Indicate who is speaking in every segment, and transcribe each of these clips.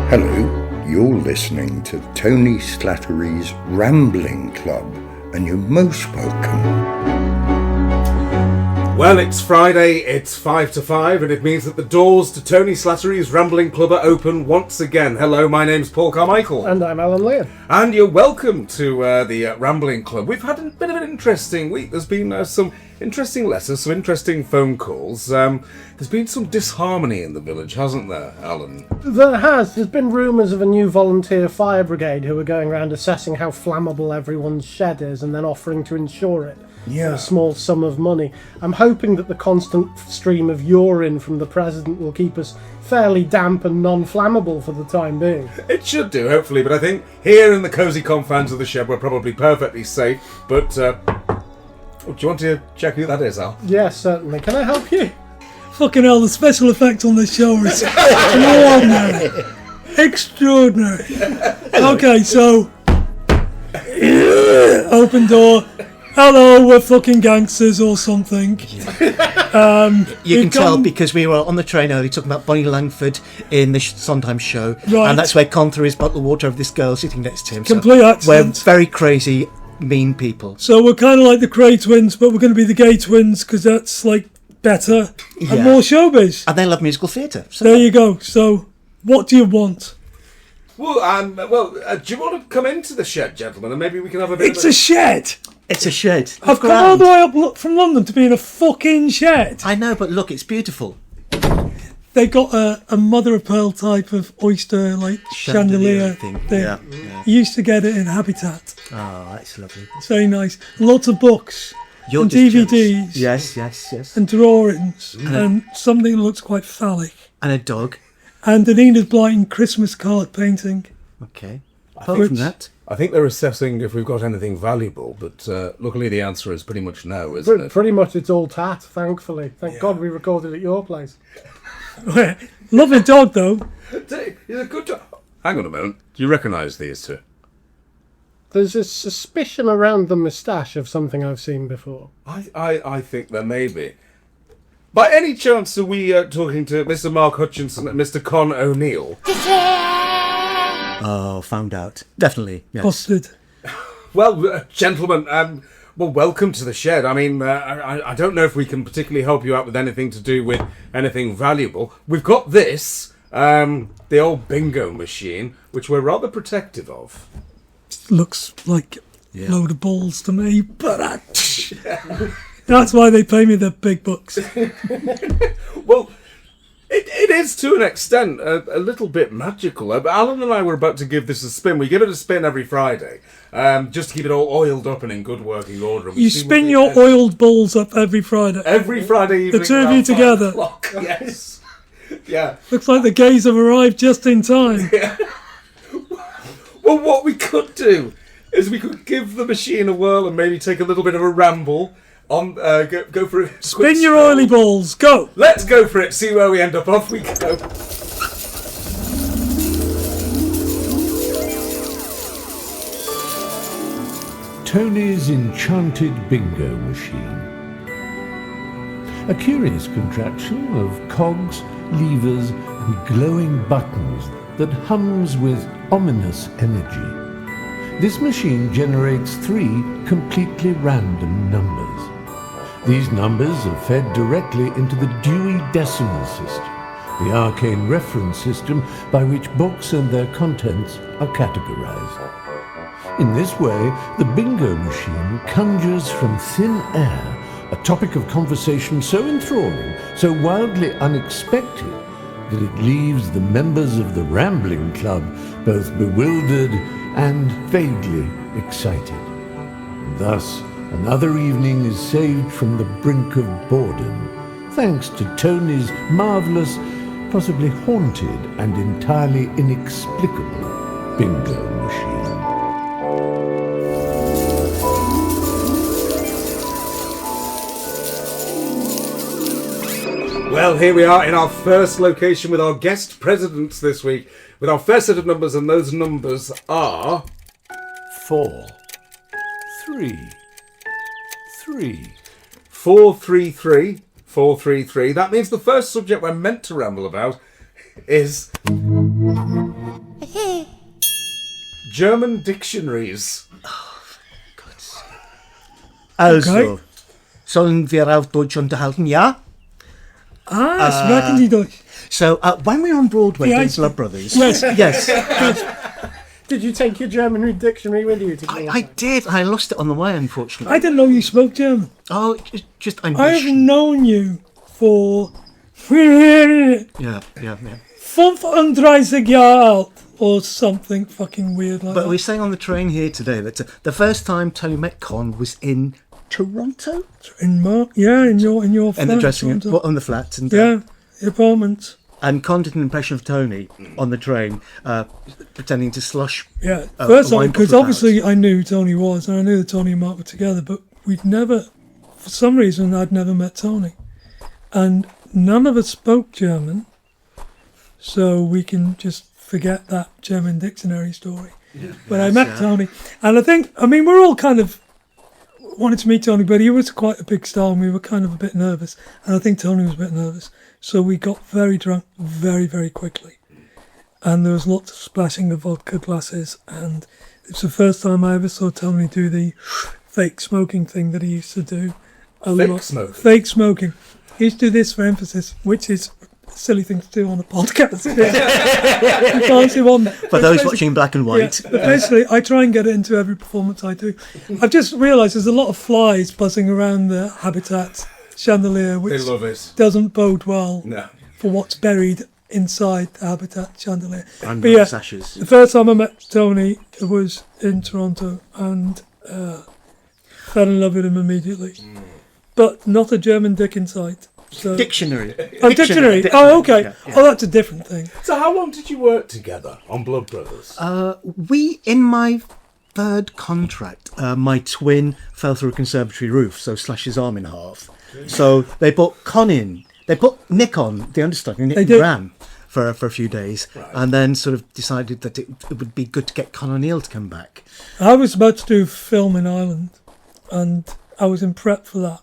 Speaker 1: Hello, you're listening to Tony Slattery's Rambling Club, and you're most welcome.
Speaker 2: Well, it's Friday, it's 5 to 5, and it means that the doors to Tony Slattery's Rambling Club are open once again. Hello, my name's Paul Carmichael.
Speaker 3: And I'm Alan Leon.
Speaker 2: And you're welcome to the Rambling Club. We've had a bit of an interesting week. There's been some interesting letters, some interesting phone calls. There's been some disharmony in the village, hasn't there, Alan?
Speaker 3: There has. There's been rumours of a new volunteer fire brigade who are going around assessing how flammable everyone's shed is and then offering to insure it. For a small sum of money. I'm hoping that the constant stream of urine from the President will keep us fairly damp and non-flammable for the time being.
Speaker 2: It should do, hopefully, but I think here in the cosy confines of the shed we're probably perfectly safe. But, do you want to check who that is, Al?
Speaker 3: Yes, certainly. Can I help you?
Speaker 4: Fucking hell, the special effects on this show is extraordinary. Extraordinary. Okay, so... open door. Hello, we're fucking gangsters or something.
Speaker 5: You can tell because we were on the train early talking about Bonnie Langford in the Sondheim show.
Speaker 4: Right.
Speaker 5: And that's where Con threw his bottle of water over this girl sitting next to him.
Speaker 4: Complete accident.
Speaker 5: We're very crazy, mean people.
Speaker 4: So we're kind of like the Cray twins, but we're going to be the gay twins because that's like better and more showbiz.
Speaker 5: And they love musical theatre. So
Speaker 4: there you go. So what do you want?
Speaker 2: Well, do you want to come into the shed, gentlemen, and maybe we can have a bit
Speaker 4: It's a shed.
Speaker 5: It's a shed.
Speaker 4: I've come all the way up from London to be in a fucking shed.
Speaker 5: I know, but look, it's beautiful.
Speaker 4: They got a mother of pearl type of oyster like chandelier
Speaker 5: thing.
Speaker 4: there.
Speaker 5: Yeah.
Speaker 4: You used to get it in Habitat.
Speaker 5: Oh, that's lovely.
Speaker 4: It's very nice. Lots of books.
Speaker 5: You're
Speaker 4: and
Speaker 5: just
Speaker 4: DVDs.
Speaker 5: jealous. Yes.
Speaker 4: And drawings. And something that looks quite phallic.
Speaker 5: And a dog.
Speaker 4: And an Enid Blyton Christmas card painting.
Speaker 5: Okay. Apart from that,
Speaker 2: I think they're assessing if we've got anything valuable, but luckily the answer is pretty much no, isn't it?
Speaker 3: Pretty much it's all tat, thankfully. Thank God we recorded at your place.
Speaker 4: Lovely dog, though.
Speaker 2: He's a good dog. Hang on a moment. Do you recognise these two?
Speaker 3: There's a suspicion around the moustache of something I've seen before.
Speaker 2: I think there may be. By any chance are we talking to Mr. Mark Hutchinson and Mr. Con O'Neill?
Speaker 5: oh, found out. Definitely, yes.
Speaker 4: Busted.
Speaker 2: Well, gentlemen, welcome to the shed. I mean, I don't know if we can particularly help you out with anything to do with anything valuable. We've got this, the old bingo machine, which we're rather protective of.
Speaker 4: Looks like a load of balls to me, but that's why they pay me the big bucks.
Speaker 2: Well, it is to an extent a little bit magical. Alan and I were about to give this a spin. We give it a spin every Friday, just to keep it all oiled up and in good working order.
Speaker 4: You spin your oiled balls up every Friday.
Speaker 2: Every Friday evening.
Speaker 4: The two of you together.
Speaker 2: Yes. Yeah.
Speaker 4: Looks like the gays have arrived just in time.
Speaker 2: Yeah. Well, what we could do is we could give the machine a whirl and maybe take a little bit of a ramble. Go for it.
Speaker 4: Spin your oily balls. Go.
Speaker 2: Let's go for it. See where we end up. Off we go.
Speaker 6: Tony's enchanted bingo machine. A curious contraption of cogs, levers, and glowing buttons that hums with ominous energy. This machine generates 3 completely random numbers. These numbers are fed directly into the Dewey Decimal System, the arcane reference system by which books and their contents are categorized. In this way, the bingo machine conjures from thin air a topic of conversation so enthralling, so wildly unexpected, that it leaves the members of the Rambling Club both bewildered and vaguely excited. Thus, another evening is saved from the brink of boredom, thanks to Tony's marvellous, possibly haunted and entirely inexplicable bingo machine.
Speaker 2: Well, here we are in our first location with our guest presidents this week, with our first set of numbers, and those numbers are
Speaker 6: 4, 3, 3.
Speaker 2: 433. 433. That means the first subject we're meant to ramble about is German dictionaries.
Speaker 5: Also, sollen wir auf Deutsch unterhalten, ja?
Speaker 4: Sprechen Sie Deutsch.
Speaker 5: So, when we were on Broadway doing
Speaker 4: Yes.
Speaker 5: Blood Brothers...
Speaker 4: Yes.
Speaker 3: Did you take your German dictionary with you?
Speaker 5: I did. I lost it on the way, unfortunately.
Speaker 4: I didn't know you spoke German.
Speaker 5: Oh, just I
Speaker 4: I've
Speaker 5: wish.
Speaker 4: known you for 35
Speaker 5: Yeah.
Speaker 4: Jahre alt or something fucking weird like
Speaker 5: But
Speaker 4: that.
Speaker 5: we're saying on the train here today that the first time Tony met Con was in Toronto,
Speaker 4: In your flat.
Speaker 5: in the dressing room,
Speaker 4: sometimes.
Speaker 5: on the flat, and
Speaker 4: Yeah, the apartment.
Speaker 5: and Con did an impression of Tony on the train, pretending to slush.
Speaker 4: Yeah,
Speaker 5: a
Speaker 4: first time,
Speaker 5: wine
Speaker 4: because
Speaker 5: bottle
Speaker 4: obviously I knew who Tony was, and I knew that Tony and Mark were together, but we'd never, for some reason, I'd never met Tony. And none of us spoke German, so we can just forget that German dictionary story. But I met Tony, and we're all kind of wanted to meet Tony, but he was quite a big star, and we were kind of a bit nervous, and I think Tony was a bit nervous. So we got very drunk very, very quickly. And there was lots of splashing of vodka glasses, and it's the first time I ever saw Tony do the fake smoking thing that he used to do. Fake smoking. He used to do this for emphasis, which is a silly thing to do on a podcast. You can't see one.
Speaker 5: For those watching in black and white.
Speaker 4: Yeah, but basically, I try and get it into every performance I do. I've just realised there's a lot of flies buzzing around the Habitat chandelier, which
Speaker 2: They love it.
Speaker 4: doesn't bode well
Speaker 2: No.
Speaker 4: for what's buried inside the Habitat chandelier.
Speaker 5: And
Speaker 4: But yeah,
Speaker 5: sashes.
Speaker 4: the first time I met Tony was in Toronto, and fell in love with him immediately. But not a German dick in sight. So.
Speaker 5: Dictionary.
Speaker 4: Dictionary. Oh, okay.
Speaker 5: Yeah, yeah.
Speaker 4: Oh, that's a different thing.
Speaker 2: So how long did you work together on Blood Brothers?
Speaker 5: In my third contract, my twin fell through a conservatory roof, so slashed his arm in half. So they put Con in. They put Nick on, the understudy, Nick
Speaker 4: They did.
Speaker 5: Graham, for a few days, and then sort of decided that it would be good to get Con O'Neill to come back.
Speaker 4: I was about to do film in Ireland, and I was in prep for that.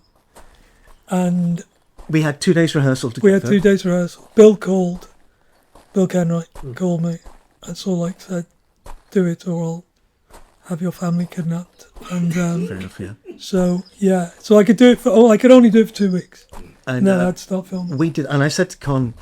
Speaker 4: And
Speaker 5: We had 2 days rehearsal together.
Speaker 4: we had 2 days rehearsal. Bill Kenwright called me, and so like said, do it or I'll have your family kidnapped. And
Speaker 5: Fair enough, yeah.
Speaker 4: so I could do it I could only do it for 2 weeks.
Speaker 5: And
Speaker 4: Then I'd start filming.
Speaker 5: we did, and I said to Con,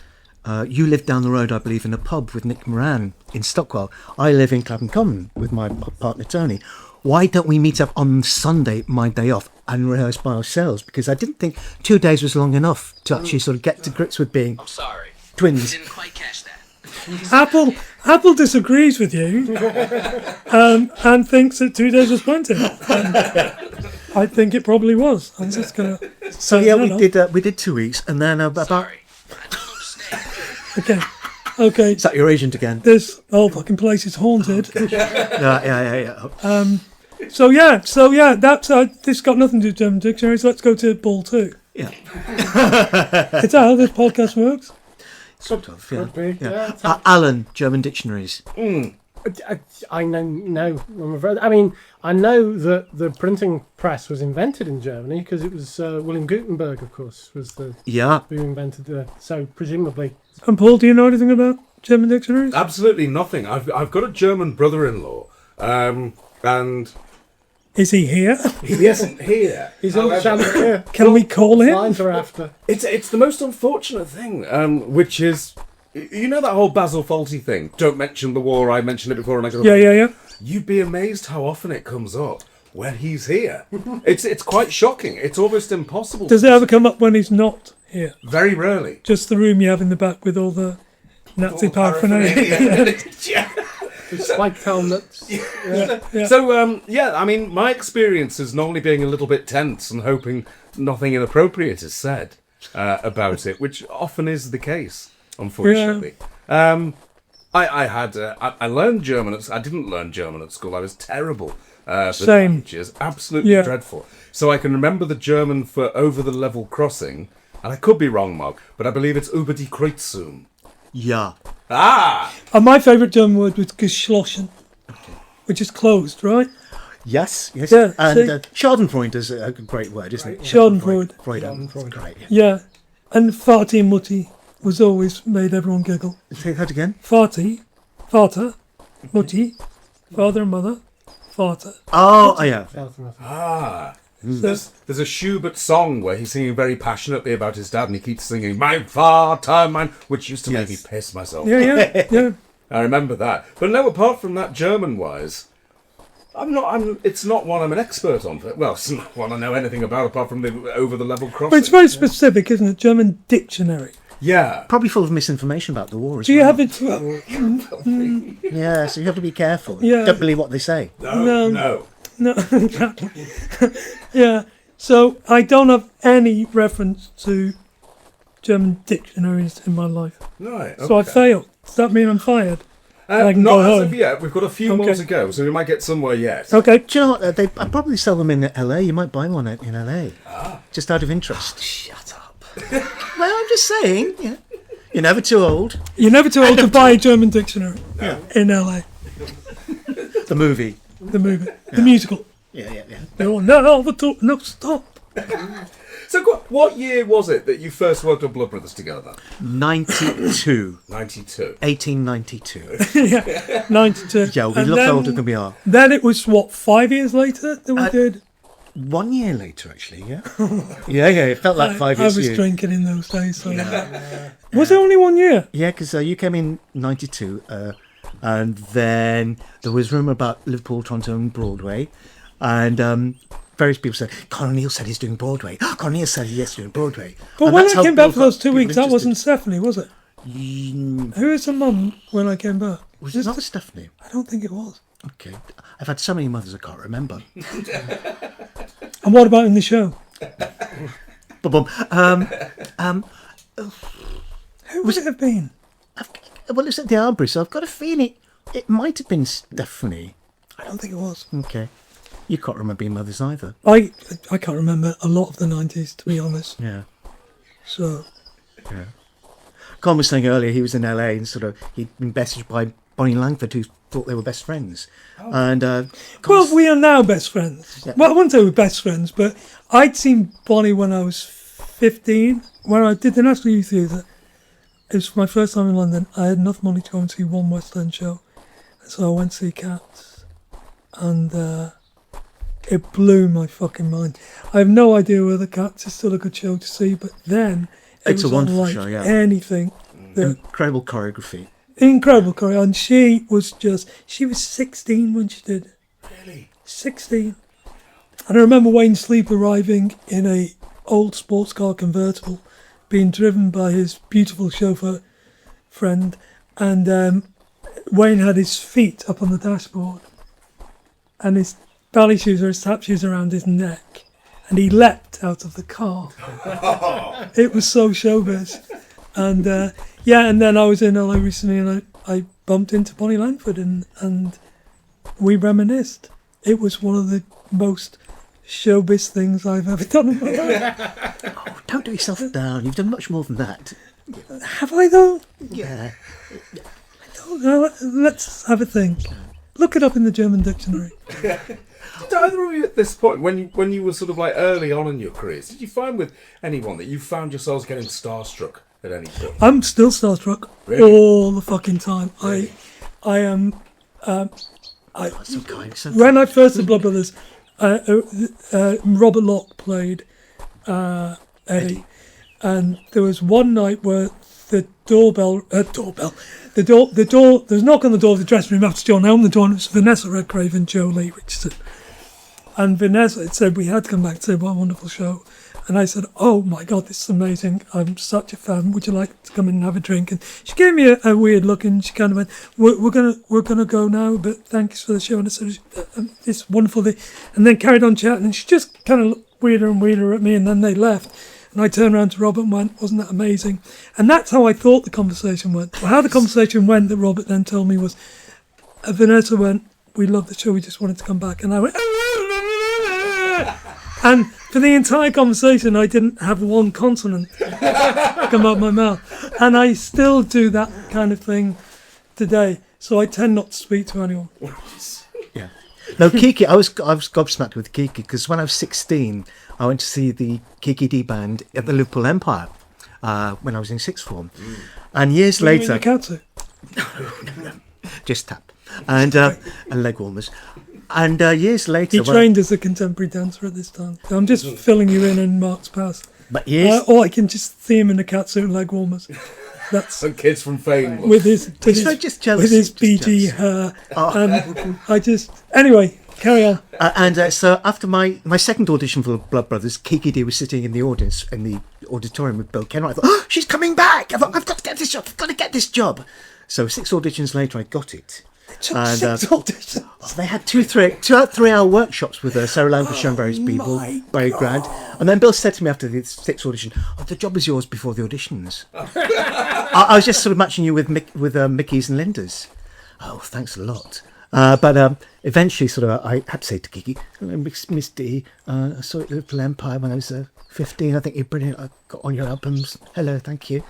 Speaker 5: you live down the road, I believe, in a pub with Nick Moran in Stockwell. I live in Clapham Common with my partner Tony. Why don't we meet up on Sunday, my day off, and rehearse by ourselves? Because I didn't think 2 days was long enough to actually sort of get to grips with being
Speaker 7: I'm sorry.
Speaker 5: twins.
Speaker 7: Didn't quite catch that.
Speaker 4: Apple disagrees with you, and thinks that 2 days was plenty. And I think it probably was. I'm just gonna.
Speaker 5: So yeah, we did 2 weeks, and then about.
Speaker 7: Sorry. I don't understand.
Speaker 4: Okay.
Speaker 5: Is that your agent again?
Speaker 4: This whole fucking place is haunted.
Speaker 5: Yeah.
Speaker 4: So yeah, that's this got nothing to do with German dictionaries. Let's go to Ball 2.
Speaker 5: Yeah.
Speaker 4: Is that how this podcast works?
Speaker 5: Sort of, yeah.
Speaker 3: Could be,
Speaker 5: Yeah.
Speaker 3: yeah.
Speaker 5: Alan, German dictionaries.
Speaker 3: I know, no. I'm afraid. I mean, I know that the printing press was invented in Germany because it was William Gutenberg, of course, was the who invented so presumably.
Speaker 4: And Paul, do you know anything about German dictionaries?
Speaker 2: Absolutely nothing. I've got a German brother-in-law, and
Speaker 4: Is he here?
Speaker 2: he isn't here.
Speaker 3: He's on the chandelier.
Speaker 4: Can we call him?
Speaker 3: Lines are after.
Speaker 2: It's the most unfortunate thing, which is, you know that whole Basil Fawlty thing. Don't mention the war. I mentioned it before, and I go.
Speaker 4: Yeah.
Speaker 2: You'd be amazed how often it comes up when he's here. It's quite shocking. It's almost impossible.
Speaker 4: Does it ever come up when he's not here?
Speaker 2: Very rarely.
Speaker 4: Just the room you have in the back with all the Nazi paraphernalia.
Speaker 2: Yeah.
Speaker 3: It's like helmets.
Speaker 4: Yeah.
Speaker 2: So, I mean, my experience is normally being a little bit tense and hoping nothing inappropriate is said about it, which often is the case, unfortunately. I learned German. I didn't learn German at school. I was terrible. For
Speaker 4: Same.
Speaker 2: languages. Absolutely dreadful. So I can remember the German for over the level crossing, and I could be wrong, Mark, but I believe it's über die Kreuzung.
Speaker 5: Yeah.
Speaker 2: Ah!
Speaker 4: And my favourite German word was geschlossen, which is closed, right?
Speaker 5: Yes.
Speaker 4: Yeah,
Speaker 5: And
Speaker 4: see?
Speaker 5: Schadenfreude is a great word, isn't it?
Speaker 4: Schadenfreude.
Speaker 5: Freude. Great.
Speaker 4: Yeah. And Vati and Mutti was always made everyone giggle.
Speaker 5: Say that again.
Speaker 4: Vati, Vater, Mutti, Father and mother. Vater.
Speaker 5: Oh, yeah.
Speaker 2: There's a Schubert song where he's singing very passionately about his dad, and he keeps singing "Mein Vater, mein," which used to make me piss myself.
Speaker 4: Yeah.
Speaker 2: I remember that. But no, apart from that, German-wise, it's not one I'm an expert on. Well, it's not one I know anything about apart from the over-the-level crossing.
Speaker 4: But it's very specific, isn't it? German dictionary.
Speaker 2: Yeah.
Speaker 5: Probably full of misinformation about the war as
Speaker 4: Do you
Speaker 5: well.
Speaker 4: have it?
Speaker 5: Yeah, so you have to be careful.
Speaker 4: Yeah.
Speaker 5: Don't believe what they say.
Speaker 2: No.
Speaker 4: No, exactly. Yeah. So I don't have any reference to German dictionaries in my life.
Speaker 2: Right.
Speaker 4: So I
Speaker 2: okay.
Speaker 4: failed. Does that mean I'm fired? I can
Speaker 2: not
Speaker 4: go
Speaker 2: as
Speaker 4: home.
Speaker 2: of yet. We've got a few more
Speaker 4: Okay.
Speaker 2: to go, so we might get somewhere yet.
Speaker 4: Okay.
Speaker 5: Do you know what? I probably sell them in LA. You might buy one in LA. Just out of interest.
Speaker 2: Shut up.
Speaker 5: Well, I'm just saying. Yeah. You're never too old.
Speaker 4: You're never too old to buy a German dictionary in LA.
Speaker 5: The movie.
Speaker 4: The movie. The musical.
Speaker 5: Yeah.
Speaker 4: No, stop.
Speaker 2: So what year was it that you first worked on Blood Brothers together?
Speaker 5: 92.
Speaker 2: 92.
Speaker 5: 1892.
Speaker 4: Yeah. 92.
Speaker 5: Yeah, we
Speaker 4: And
Speaker 5: look
Speaker 4: then-
Speaker 5: older than we are.
Speaker 4: Then it was, 5 years later that we did?
Speaker 5: 1 year later, actually, yeah. yeah, it felt like 5
Speaker 4: I
Speaker 5: years.
Speaker 4: was
Speaker 5: to you.
Speaker 4: drinking in those days. So Was it only 1 year?
Speaker 5: Yeah, because you came in 92, and then there was rumour about Liverpool, Toronto and Broadway, and various people said, Conor Neil said he's doing Broadway. Conor Neil said he's doing Broadway.
Speaker 4: But
Speaker 5: And
Speaker 4: when
Speaker 5: that's
Speaker 4: I
Speaker 5: how
Speaker 4: came back for
Speaker 5: people
Speaker 4: those 2
Speaker 5: got
Speaker 4: weeks, that
Speaker 5: people
Speaker 4: wasn't Stephanie, was it?
Speaker 5: interested.
Speaker 4: Who is the mum when I came back?
Speaker 5: Was it not Stephanie?
Speaker 4: I don't think it was.
Speaker 5: Okay. I've had so many mothers I can't remember.
Speaker 4: And what about in the show?
Speaker 5: Ba-bum.
Speaker 4: Who would it have been?
Speaker 5: Well, it's at the Arbury, so I've got a feeling it might have been Stephanie.
Speaker 4: I don't think it was.
Speaker 5: Okay. You can't remember being mothers either.
Speaker 4: I can't remember a lot of the 90s, to be honest.
Speaker 5: Yeah.
Speaker 4: So,
Speaker 5: Con was saying earlier he was in LA and he'd been messaged by Bonnie Langford, who thought they were best friends. And
Speaker 4: well, we are now best friends.
Speaker 5: Yeah.
Speaker 4: Well, I wouldn't say we're best friends, but I'd seen Bonnie when I was 15, when I did the National Youth Theatre. It was my first time in London. I had enough money to go and see one West End show. So I went to see Cats. And it blew my fucking mind. I have no idea whether Cats is still a good show to see, but then
Speaker 5: It's
Speaker 4: was
Speaker 5: a wonderful
Speaker 4: unlike
Speaker 5: show, yeah.
Speaker 4: anything.
Speaker 5: incredible choreography.
Speaker 4: Incredible choreography. And she was 16 when she did it.
Speaker 2: Really?
Speaker 4: 16. And I remember Wayne Sleep arriving in a old sports car convertible, being driven by his beautiful chauffeur friend, and Wayne had his feet up on the dashboard and his ballet shoes or his tap shoes around his neck, and he leapt out of the car. It was so showbiz. And and then I was in LA recently and I bumped into Bonnie Langford and we reminisced. It was one of the most showbiz things I've ever done in my life.
Speaker 5: Oh, don't do yourself down. You've done much more than that.
Speaker 4: Have I though?
Speaker 5: Yeah.
Speaker 4: Oh, no, let's have a think. Look it up in the German dictionary.
Speaker 2: Did either of you at this point, when you were sort of like early on in your careers, did you find with anyone that you found yourselves getting starstruck at any point?
Speaker 4: I'm still starstruck all the fucking time. I am.
Speaker 5: That's so kind. So
Speaker 4: When I first did Blood Brothers, Robert Locke played Eddie, and there was one night where the doorbell, there's a knock on the door of the dressing room after John opened the door, and it was Vanessa Redgrave and Joe Lee Richardson. And Vanessa had said we had to come back to say what a wonderful show. And I said, oh my God, this is amazing. I'm such a fan. Would you like to come in and have a drink? And she gave me a weird look and she kind of went, we're gonna go now, but thanks for the show. And I said, it's wonderful. And then carried on chatting, and she just kind of looked weirder and weirder at me, and then they left. And I turned around to Robert and went, wasn't that amazing? And that's how I thought the conversation went. Well, how the conversation went that Robert then told me was, Vanessa went, we love the show, we just wanted to come back. And I went, and for the entire conversation, I didn't have one consonant come out my mouth. And I still do that kind of thing today. So I tend not to speak to anyone.
Speaker 5: yeah. No, Kiki. I was gobsmacked with Kiki because when I was 16, I went to see the Kiki D band at the Liverpool Empire when I was in sixth form, and years
Speaker 4: Were you in
Speaker 5: later,
Speaker 4: your catsuit?
Speaker 5: just tap. and leg warmers. And years later...
Speaker 4: He trained as a contemporary dancer at this time. So I'm just filling you in on Mark's past.
Speaker 5: But years...
Speaker 4: Or I can just see him in a catsuit and leg warmers. That's
Speaker 2: Some kids from Fame.
Speaker 4: with his
Speaker 5: just jealous.
Speaker 4: with his
Speaker 5: Just
Speaker 4: BG
Speaker 5: jealous.
Speaker 4: hair. I just... Anyway, carry on.
Speaker 5: So after my second audition for Blood Brothers, Kiki D was sitting in the audience, in the auditorium with Bill Kenwright. I thought, oh, she's coming back! I thought, I've got to get this job. I've got to get this job. So 6 auditions later, I got it. And,
Speaker 4: 6 auditions.
Speaker 5: So they had 3-hour workshops with Sarah Lancashire and various people, very grand. And then Bill said to me after the 6th audition, "Oh, the job is yours before the auditions." I was just sort of matching you with Mickey's and Linda's. Oh, thanks a lot. But eventually, sort of, I had to say to Kiki, Miss D, I saw it at Little Empire when I was 15. I think you're brilliant. I got on your albums. Hello, thank you.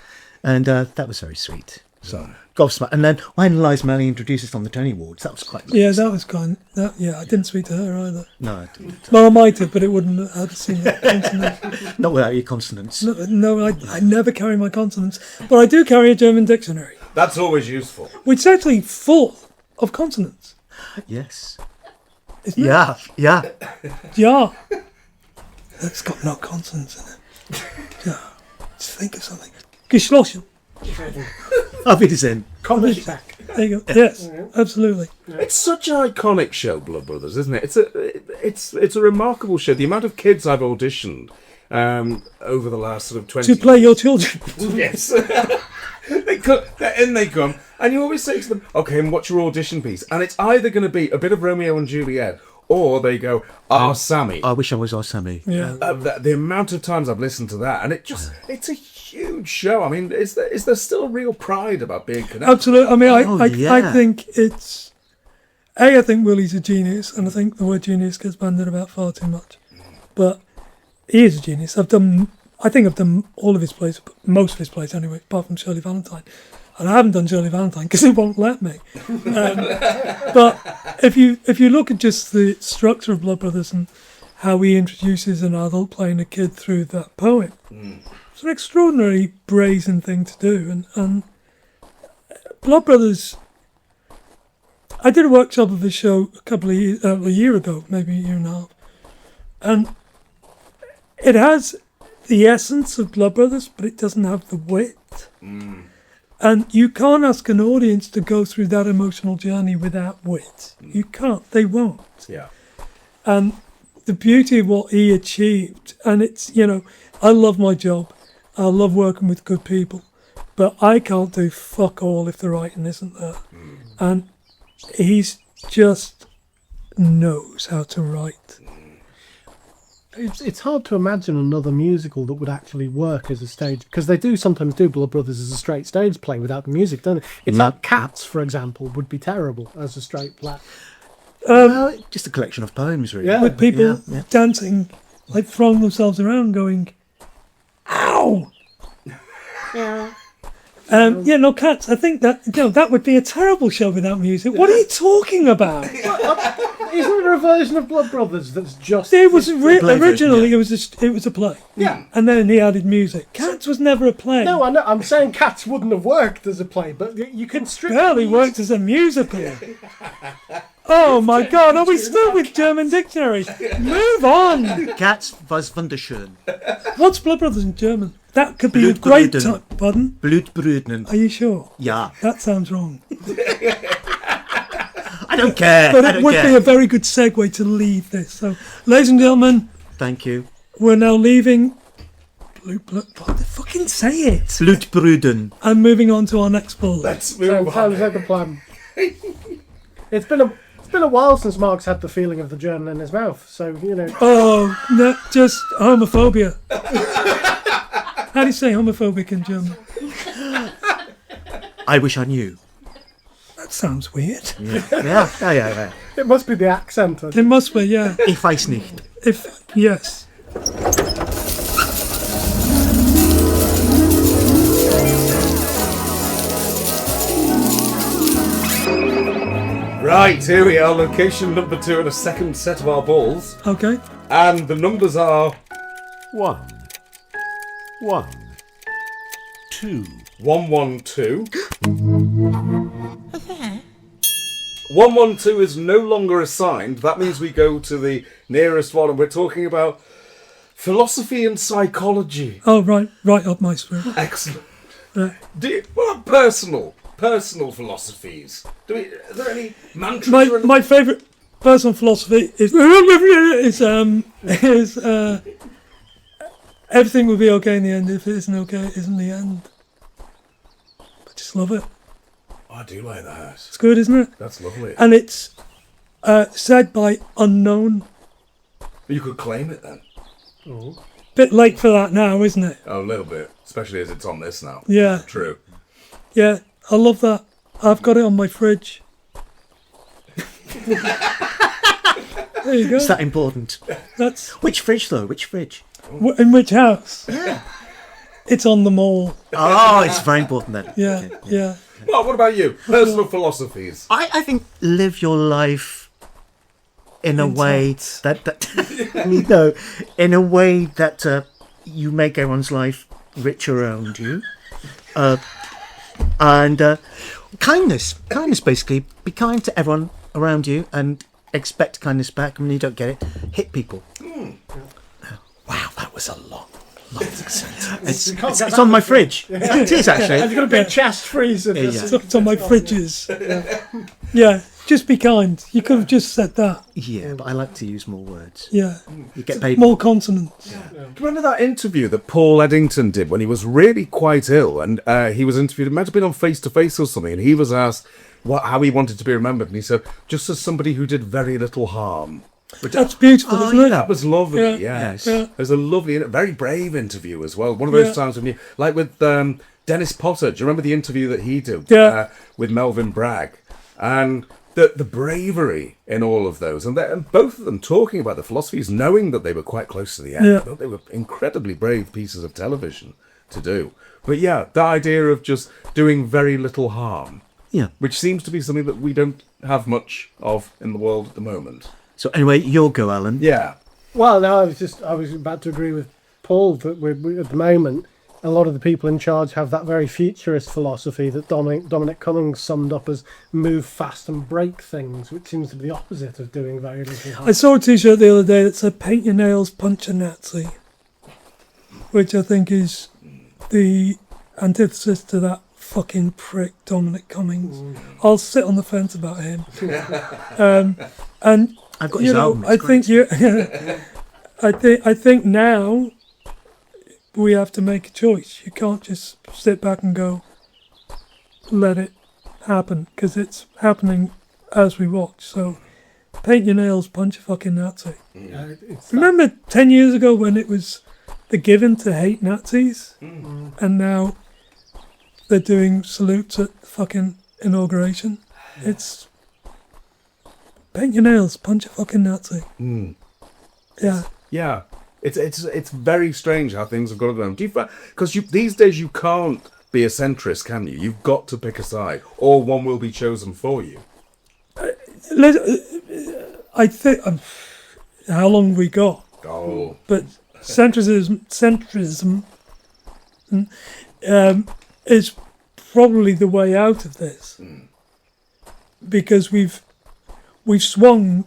Speaker 5: And that was very sweet. So, gobsmacked. And then when Liza Minnelli introduced us on the Tony Awards, that was quite nice.
Speaker 4: Yeah, that was kind. Yeah, I didn't speak to her either.
Speaker 5: No, I didn't.
Speaker 4: Well, I might have, but it wouldn't have seen the consonants.
Speaker 5: Not without your consonants.
Speaker 4: No, I never carry my consonants, but I do carry a German dictionary,
Speaker 2: That's always useful.
Speaker 4: which is actually full of consonants.
Speaker 5: Yes.
Speaker 4: Isn't it?
Speaker 5: Yeah.
Speaker 4: Ja. That's got no consonants in it. Ja. Just think of something. Geschlossen.
Speaker 5: Auf Wiedersehen.
Speaker 4: There you go. Yes, absolutely.
Speaker 2: It's such an iconic show, Blood Brothers, isn't it? It's a remarkable show. The amount of kids I've auditioned over the last sort of 20
Speaker 4: To play your children.
Speaker 2: Yes. They come, and you always say to them, "Okay, and what's your audition piece?" And it's either going to be a bit of Romeo and Juliet, or they go, Sammy.
Speaker 5: I wish I was our Sammy.
Speaker 4: Yeah.
Speaker 2: The amount of times I've listened to that, and it's a huge show. I mean, is there still real pride about being connected?
Speaker 4: Absolutely. I mean,
Speaker 5: yeah.
Speaker 4: I think it's... I think Willie's a genius, and I think the word genius gets bandied about far too much. But he is a genius. I think I've done all of his plays, most of his plays anyway, apart from Shirley Valentine. And I haven't done Shirley Valentine because he won't let me. But if you look at just the structure of Blood Brothers and how he introduces an adult playing a kid through that poem, it's an extraordinarily brazen thing to do. And Blood Brothers, I did a workshop of his show a year ago, maybe a year and a half, and it has the essence of Blood Brothers, but it doesn't have the wit. And you can't ask an audience to go through that emotional journey without wit. You can't. They won't.
Speaker 2: Yeah.
Speaker 4: And the beauty of what he achieved, and it's, I love my job. I love working with good people. But I can't do fuck all if the writing isn't there. And he's just knows how to write.
Speaker 3: It's hard to imagine another musical that would actually work as a stage, because they do sometimes do Blood Brothers as a straight stage play without the music, don't they? It's like Cats, for example, would be terrible as a straight play.
Speaker 5: Well, just a collection of poems, really.
Speaker 3: Yeah.
Speaker 4: With people dancing, like throwing themselves around going, ow!
Speaker 3: Yeah.
Speaker 4: Cats, I think that would be a terrible show without music. What are you talking about?
Speaker 3: Isn't there a version of Blood Brothers that's just...
Speaker 4: It was
Speaker 5: play version,
Speaker 4: originally it was a play.
Speaker 3: Yeah.
Speaker 4: And then he added music. Cats was never a play.
Speaker 3: No, I know. I'm saying Cats wouldn't have worked as a play, but you can strip...
Speaker 4: Barely worked as a musical. Oh my God, are we still with German dictionaries? Move on.
Speaker 5: Cats was wunderschön.
Speaker 4: What's Blood Brothers in German? That could be a great
Speaker 5: Blutbrüder.
Speaker 4: time. Pardon?
Speaker 5: Blutbrüden.
Speaker 4: Are you sure?
Speaker 5: Yeah.
Speaker 4: That sounds wrong.
Speaker 5: I don't care.
Speaker 4: But it would be a very good segue to leave this. So, ladies and gentlemen,
Speaker 5: Thank you.
Speaker 4: we're now leaving... Fucking say it.
Speaker 5: Blutbrüden.
Speaker 4: And moving on to our next ball.
Speaker 2: Let's move on.
Speaker 3: Sounds like a plan. It's been a while since Mark's had the feeling of the journal in his mouth, so,
Speaker 4: Oh, no, just homophobia. How do you say homophobic in German?
Speaker 5: I wish I knew.
Speaker 4: That sounds weird.
Speaker 5: Yeah.
Speaker 3: It must be the accent.
Speaker 4: It must be, yeah.
Speaker 5: Ich weiß nicht.
Speaker 4: Yes.
Speaker 2: Right, here we are, location number 2 in a second set of our balls.
Speaker 4: Okay.
Speaker 2: And the numbers are
Speaker 6: 1, 1, 2,
Speaker 2: 112, 112 is no longer assigned. That means we go to the nearest one, and we're talking about philosophy and psychology.
Speaker 4: Oh, right up my street.
Speaker 2: Excellent.
Speaker 4: Right.
Speaker 2: What personal philosophies? Are there any mantras?
Speaker 4: My favourite personal philosophy is everything will be okay in the end. If it isn't okay, it isn't the end. I just love it.
Speaker 2: I do like that.
Speaker 4: It's good, isn't it?
Speaker 2: That's lovely.
Speaker 4: And it's said by unknown.
Speaker 2: You could claim it then.
Speaker 3: Oh.
Speaker 4: Bit late for that now, isn't it?
Speaker 2: Oh, a little bit, especially as it's on this now.
Speaker 4: Yeah.
Speaker 2: True.
Speaker 4: Yeah, I love that. I've got it on my fridge. There you go.
Speaker 5: Is that important?
Speaker 4: That's
Speaker 5: Which fridge, though? Which fridge?
Speaker 4: in which house? It's on the mall.
Speaker 5: Oh, it's very important then.
Speaker 4: Yeah,
Speaker 5: Okay.
Speaker 4: yeah.
Speaker 2: Well, what about you? Personal philosophies.
Speaker 5: I think live your life in a way that in a way that you make everyone's life rich around you, and kindness basically. Be kind to everyone around you and expect kindness back. When you don't get it, hit people. Wow, that was a long sentence. It's on my fridge. It is actually.
Speaker 3: Have you got a big chest freezer?
Speaker 5: Yeah.
Speaker 4: It's on my fridges. Yeah, just be kind. You could have just said that.
Speaker 5: Yeah, but I like to use more words.
Speaker 4: Yeah.
Speaker 5: You get paid.
Speaker 4: More consonants.
Speaker 2: Do you remember that interview that Paul Eddington did when he was really quite ill, and he was interviewed? It might have been on Face to Face or something, and he was asked how he wanted to be remembered, and he said, "Just as somebody who did very little harm."
Speaker 4: That's beautiful, isn't it?
Speaker 2: That was lovely.
Speaker 4: Yeah.
Speaker 2: Yes,
Speaker 4: Yeah.
Speaker 2: it was a lovely, very brave interview as well. One of those times when you, like with Dennis Potter. Do you remember the interview that he did with Melvin Bragg, and the bravery in all of those, and both of them talking about the philosophies, knowing that they were quite close to the end.
Speaker 4: Yeah.
Speaker 2: I thought they were incredibly brave pieces of television to do. But yeah, the idea of just doing very little harm, which seems to be something that we don't have much of in the world at the moment.
Speaker 5: So anyway, you'll go, Alan.
Speaker 2: Yeah.
Speaker 3: Well, no, I was about to agree with Paul that we at the moment, a lot of the people in charge have that very futurist philosophy that Dominic Cummings summed up as move fast and break things, which seems to be the opposite of doing very little harm.
Speaker 4: I saw a T-shirt the other day that said "Paint your nails, punch a Nazi," which I think is the antithesis to that fucking prick Dominic Cummings. I'll sit on the fence about him. And
Speaker 5: I've got his album.
Speaker 4: I think I think now we have to make a choice. You can't just sit back and go, let it happen, because it's happening as we watch. So, paint your nails, punch a fucking Nazi. Remember 10 years ago when it was the given to hate Nazis? And now they're doing salutes at the fucking inauguration? It's paint your nails, punch a fucking Nazi. Yeah.
Speaker 2: Yeah. It's very strange how things have gone around. Because these days you can't be a centrist, can you? You've got to pick a side, or one will be chosen for you.
Speaker 4: I think how long have we got?
Speaker 2: Oh,
Speaker 4: But centrism is probably the way out of this, because we've swung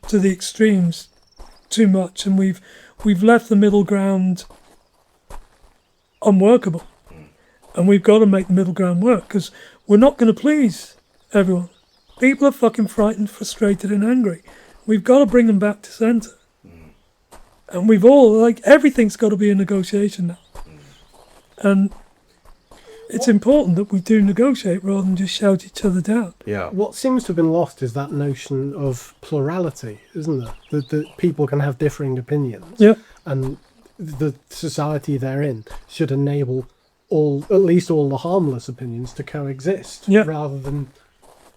Speaker 4: to the extremes too much, and we've left the middle ground unworkable, and we've got to make the middle ground work, because we're not going to please everyone. People are fucking frightened, frustrated and angry. We've got to bring them back to centre. And we've all, everything's got to be a negotiation now. And it's important that we do negotiate rather than just shout each other down.
Speaker 2: yeah.
Speaker 3: What seems to have been lost is that notion of plurality, isn't there? That people can have differing opinions.
Speaker 4: Yeah.
Speaker 3: And the society they're in should enable at least all the harmless opinions to coexist, rather than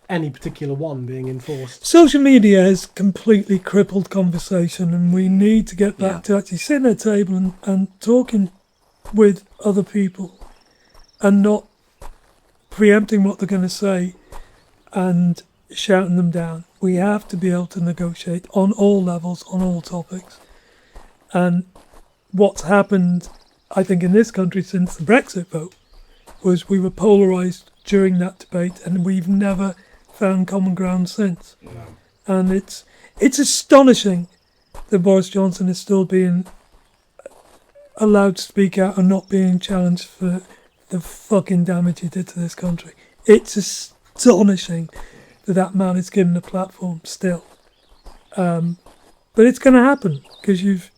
Speaker 3: any particular one being enforced.
Speaker 4: Social media has completely crippled conversation, and we need to get back to actually sitting at a table and talking with other people, and not preempting what they're going to say and shouting them down. We have to be able to negotiate on all levels, on all topics. And what's happened, I think, in this country since the Brexit vote was we were polarised during that debate, and we've never found common ground since. And it's astonishing that Boris Johnson is still being allowed to speak out and not being challenged for the fucking damage he did to this country. It's astonishing that man is given a platform still. But it's going to happen because you've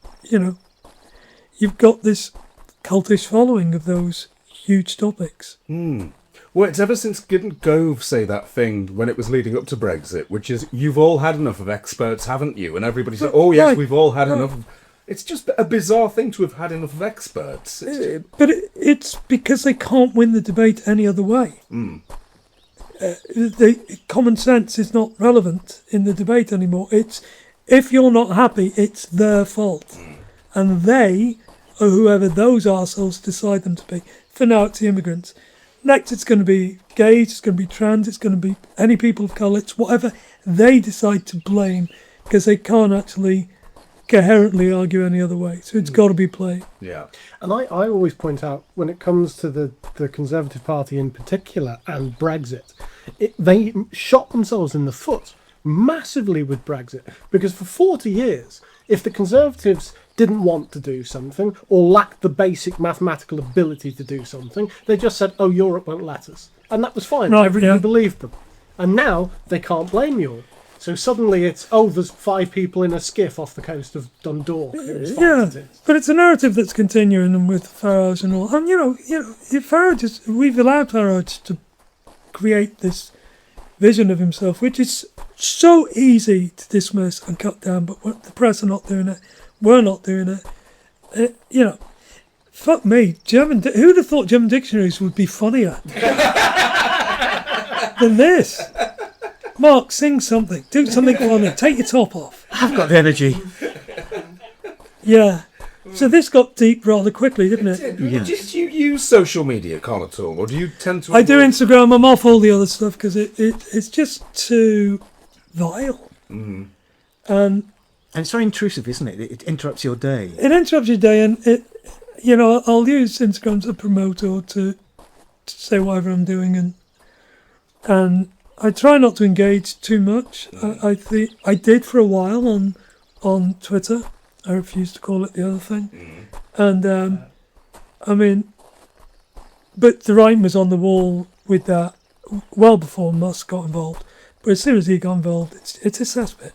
Speaker 4: got this cultish following of those huge topics.
Speaker 2: Well, it's ever since didn't Gove say that thing when it was leading up to Brexit, which is, you've all had enough of experts, haven't you? And everybody said, oh yes, we've all had enough of... It's just a bizarre thing to have had enough of experts.
Speaker 4: But it's because they can't win the debate any other way. Common sense is not relevant in the debate anymore. It's, if you're not happy, it's their fault. And they, or whoever those arseholes decide them to be. For now, it's the immigrants. Next, it's going to be gays, it's going to be trans, it's going to be any people of colour. It's whatever they decide to blame, because they can't actually coherently argue any other way. So it's got to be played.
Speaker 2: Yeah.
Speaker 3: And I always point out, when it comes to the Conservative Party in particular and Brexit, they shot themselves in the foot massively with Brexit, because for 40 years, if the Conservatives didn't want to do something or lacked the basic mathematical ability to do something, they just said, oh, Europe won't let us. And that was fine.
Speaker 4: Right,
Speaker 3: Everybody
Speaker 4: yeah.
Speaker 3: believed them. And now they can't blame Europe. So suddenly it's, oh, there's 5 people in a skiff off the coast of Dundalk.
Speaker 4: Yeah, but it's a narrative that's continuing with Farage and all. And, Farage we've allowed Farage to create this vision of himself, which is so easy to dismiss and cut down, but the press are not doing it. We're not doing it. Fuck me. Who'd have thought German dictionaries would be funnier than this? Mark, sing something. Do something funny. Take your top off.
Speaker 5: I've got the energy.
Speaker 4: Yeah. So this got deep rather quickly, didn't it?
Speaker 5: Yeah.
Speaker 2: Do you use social media, Con, at all? Or do you tend to...
Speaker 4: I do Instagram. I'm off all the other stuff because it's just too vile. And
Speaker 5: it's very intrusive, isn't it? It interrupts your day.
Speaker 4: it interrupts your day, and I'll use Instagram to promote or to say whatever I'm doing, and I try not to engage too much. I did for a while on Twitter. I refuse to call it the other thing. And but the writing was on the wall with that well before Musk got involved. But as soon as he got involved, it's a cesspit.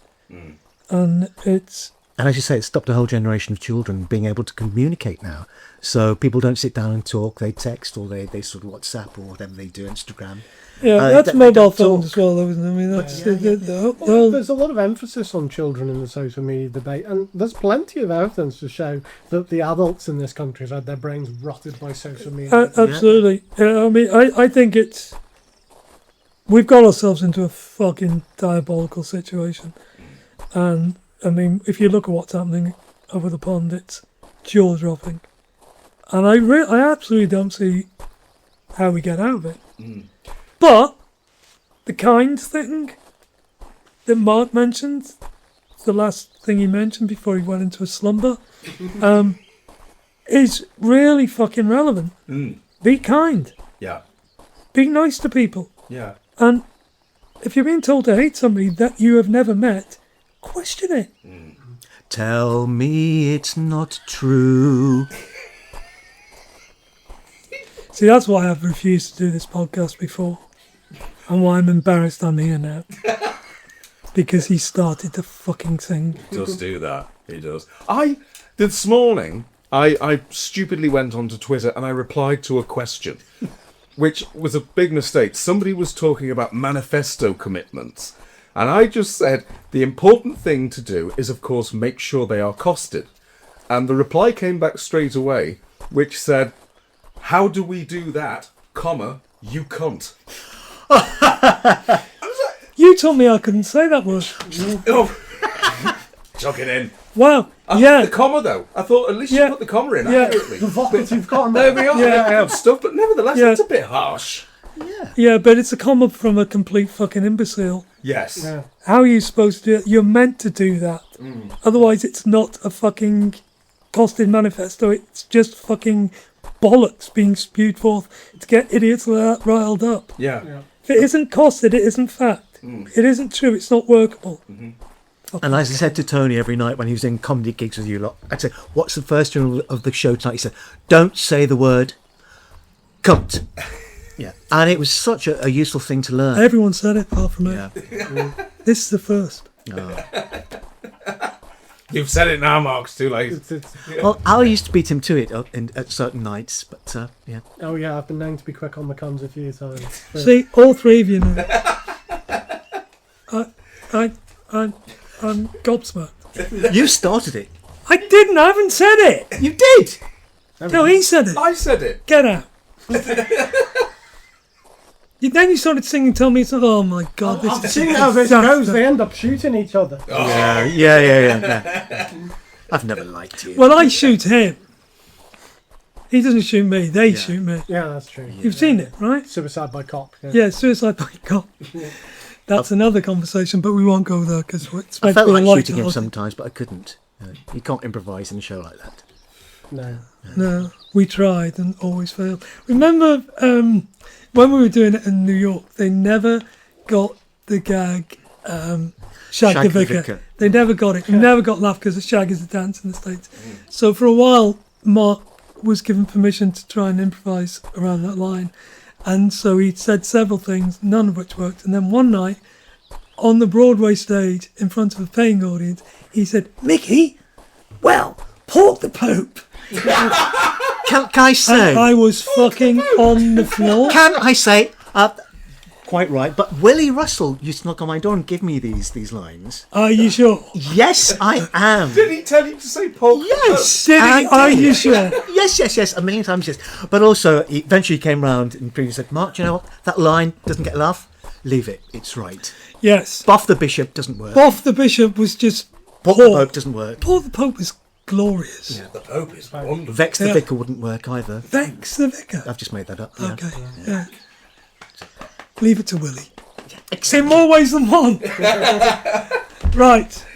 Speaker 4: And it's...
Speaker 5: And as you say, it stopped a whole generation of children being able to communicate now. So people don't sit down and talk, they text or they sort of WhatsApp or whatever they do, Instagram.
Speaker 4: Yeah, that's mobile phones as well, though, isn't it? I mean, that's
Speaker 3: there's a lot of emphasis on children in the social media debate, and there's plenty of evidence to show that the adults in this country have had their brains rotted by social media.
Speaker 4: Absolutely. I think we've got ourselves into a fucking diabolical situation. And, if you look at what's happening over the pond, it's jaw-dropping. And I absolutely don't see how we get out of it. But the kind thing that Mark mentioned, the last thing he mentioned before he went into a slumber, is really fucking relevant. Be kind.
Speaker 2: Yeah.
Speaker 4: Be nice to people.
Speaker 2: Yeah.
Speaker 4: And if you're being told to hate somebody that you have never met, question it.
Speaker 5: Tell me it's not true.
Speaker 4: See, that's why I've refused to do this podcast before. And why I'm embarrassed I'm here now. Because he started to fucking sing.
Speaker 2: He does do that. He does. This morning, I stupidly went onto Twitter and I replied to a question, which was a big mistake. Somebody was talking about manifesto commitments. And I just said, the important thing to do is, of course, make sure they are costed. And the reply came back straight away, which said, how do we do that, comma, you cunt.
Speaker 4: You told me I couldn't say that word.
Speaker 2: Chuck it in.
Speaker 4: Wow.
Speaker 2: The comma, though. I thought, at least you put the comma in accurately.
Speaker 3: The vocative comma.
Speaker 2: There we are. I have stuff, but nevertheless, it's a bit harsh.
Speaker 4: Yeah, but it's a comma from a complete fucking imbecile.
Speaker 2: Yes.
Speaker 3: Yeah.
Speaker 4: How are you supposed to do it? You're meant to do that. Otherwise, it's not a fucking costed manifesto. It's just fucking bollocks being spewed forth to get idiots riled up.
Speaker 2: Yeah.
Speaker 4: If it isn't costed, it isn't fact. It isn't true. It's not workable.
Speaker 5: And as I said to Tony every night when he was in comedy gigs with you lot, I'd say, what's the first rule of the show tonight? He said, don't say the word cunt. Yeah. And it was such a useful thing to learn.
Speaker 4: Everyone said it apart from me.
Speaker 5: Yeah.
Speaker 4: This is the first.
Speaker 5: Oh.
Speaker 2: You've said it now, Mark. It's too late.
Speaker 5: Well, Al used to beat him to it at certain nights, but yeah.
Speaker 3: Oh yeah, I've been known to be quick on the cons a few times. But
Speaker 4: See, all three of you know. I'm gobsmacked.
Speaker 5: You started it.
Speaker 4: I didn't. I haven't said it.
Speaker 5: You did.
Speaker 4: No, he said it.
Speaker 2: I said it.
Speaker 4: Get out. Then you started singing, tell me it's not. Oh my God!
Speaker 3: I've seen how this goes. They end up shooting each other.
Speaker 5: Yeah. I've never liked you.
Speaker 4: Well, I shoot him. He doesn't shoot me. They shoot me.
Speaker 3: Yeah, that's true.
Speaker 4: You've seen it, right?
Speaker 3: Suicide by cop.
Speaker 4: Yeah, suicide by cop. That's another conversation, but we won't go there because it's
Speaker 5: I
Speaker 4: meant
Speaker 5: felt
Speaker 4: to be
Speaker 5: like shooting him
Speaker 4: light-hearted.
Speaker 5: sometimes, but I couldn't. You can't improvise in a show like that.
Speaker 4: No, we tried and always failed. Remember when we were doing it in New York, they never got the gag Shag the Vicar. They never got it. We never got laughed because Shag is a dance in the States. So for a while, Mark was given permission to try and improvise around that line. And so he said several things, none of which worked. And then one night, on the Broadway stage, in front of a paying audience, he said, Mickey, well, pork the Pope.
Speaker 5: Can I say?
Speaker 4: And I was fucking on the floor.
Speaker 5: Can I say? Quite right. But Willie Russell used to knock on my door and give me these lines.
Speaker 4: Are you sure?
Speaker 5: Yes, I am.
Speaker 2: Did he tell you to say pork?
Speaker 5: Yes.
Speaker 4: Did he? Are you sure?
Speaker 5: Yes. A million times, yes. But also, he eventually came round and said, Mark, do you know what? That line doesn't get a laugh. Leave it. It's right.
Speaker 4: Yes.
Speaker 5: Buff the Bishop doesn't work.
Speaker 4: Boff the Bishop was just
Speaker 5: Pork the Pope doesn't work.
Speaker 4: Pork the Pope was glorious.
Speaker 2: The Pope is wonderful.
Speaker 5: Vex the Vicar wouldn't work either.
Speaker 4: Vex the Vicar.
Speaker 5: I've just made that up. Yeah.
Speaker 4: Okay. Yeah. Leave it to Willie. In more ways than one. Right.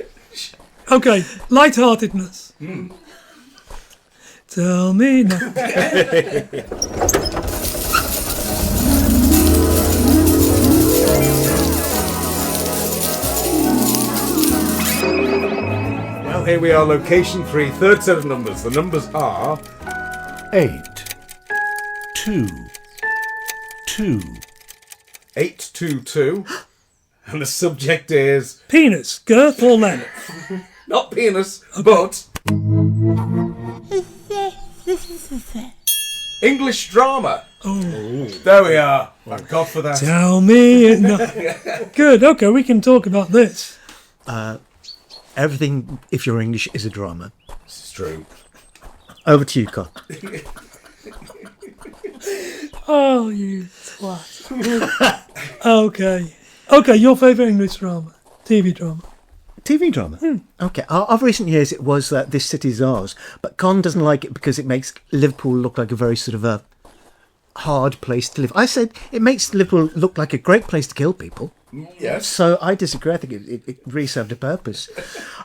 Speaker 4: Okay. Lightheartedness. Tell me now.
Speaker 2: Well, here we are, location 3, third set of numbers. The numbers are
Speaker 6: 8, 2, 2,
Speaker 2: 822, and the subject is
Speaker 4: Penis, girth or length?
Speaker 2: not penis, but English drama.
Speaker 4: Oh.
Speaker 2: There we are. Thank God for that.
Speaker 4: Tell me. No. Good. Okay, we can talk about this.
Speaker 5: Everything, if you're English, is a drama.
Speaker 2: This is true.
Speaker 5: Over to you, Con.
Speaker 4: Oh, you twat. Okay, your favourite English drama? TV drama?
Speaker 5: TV drama. Okay. Of recent years, it was This City's Ours, but Con doesn't like it because it makes Liverpool look like a very sort of a hard place to live. I said it makes Liverpool look like a great place to kill people.
Speaker 2: Yes.
Speaker 5: So I disagree. I think it really served a purpose.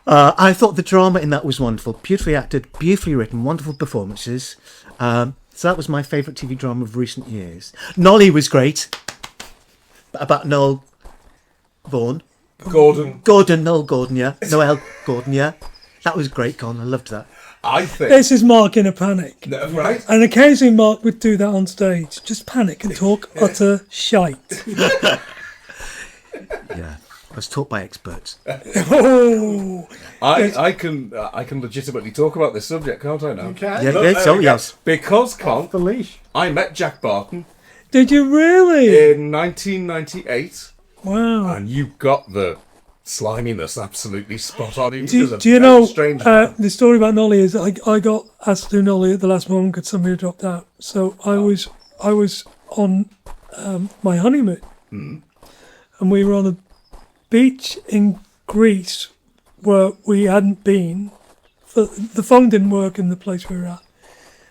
Speaker 5: I thought the drama in that was wonderful, beautifully acted, beautifully written, wonderful performances. So that was my favourite TV drama of recent years. Nolly was great. About Noel Vaughan. Noel Gordon, yeah. Noel Gordon, yeah. That was great, Con. I loved that.
Speaker 2: I think.
Speaker 4: This is Mark in a panic.
Speaker 2: No, right?
Speaker 4: And occasionally Mark would do that on stage. Just panic and talk utter shite.
Speaker 5: Yeah. I was taught by experts.
Speaker 4: Oh.
Speaker 2: I can legitimately talk about this subject, can't I now?
Speaker 3: Okay.
Speaker 5: Yeah,
Speaker 2: Look,
Speaker 5: yes,
Speaker 2: there
Speaker 5: oh,
Speaker 2: we go.
Speaker 5: yes.
Speaker 2: Because, Con,
Speaker 3: The leash.
Speaker 2: I met Jack Barton
Speaker 4: Did you really?
Speaker 2: in 1998,
Speaker 4: Wow.
Speaker 2: and you got the sliminess absolutely spot on. He was
Speaker 4: Do
Speaker 2: a
Speaker 4: you
Speaker 2: very
Speaker 4: know
Speaker 2: strange
Speaker 4: the story about Nolly is I got asked to do Nolly at the last moment because somebody dropped out. So I was on my honeymoon, and we were on a beach in Greece where we hadn't been. The phone didn't work in the place we were at.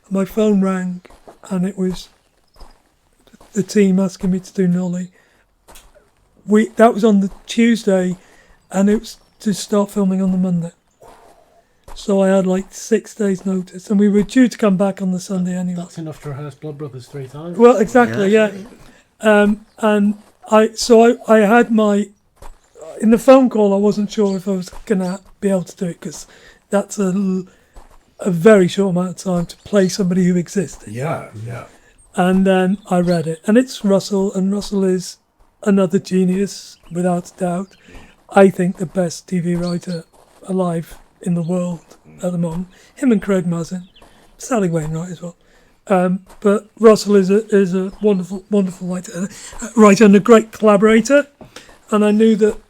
Speaker 4: My phone rang, and it was the team asking me to do Nolly. That was on the Tuesday, and it was to start filming on the Monday. So I had like 6 days' notice, and we were due to come back on the Sunday anyway.
Speaker 3: That's enough to rehearse Blood Brothers 3 times.
Speaker 4: Well, exactly, yeah. And I had my in the phone call, I wasn't sure if I was going to be able to do it because that's a very short amount of time to play somebody who existed.
Speaker 2: Yeah.
Speaker 4: And then I read it, and it's Russell, and Russell is another genius, without doubt. I think the best TV writer alive in the world at the moment. Him and Craig Mazin, Sally Wainwright as well. But Russell is a wonderful writer and a great collaborator, and I knew that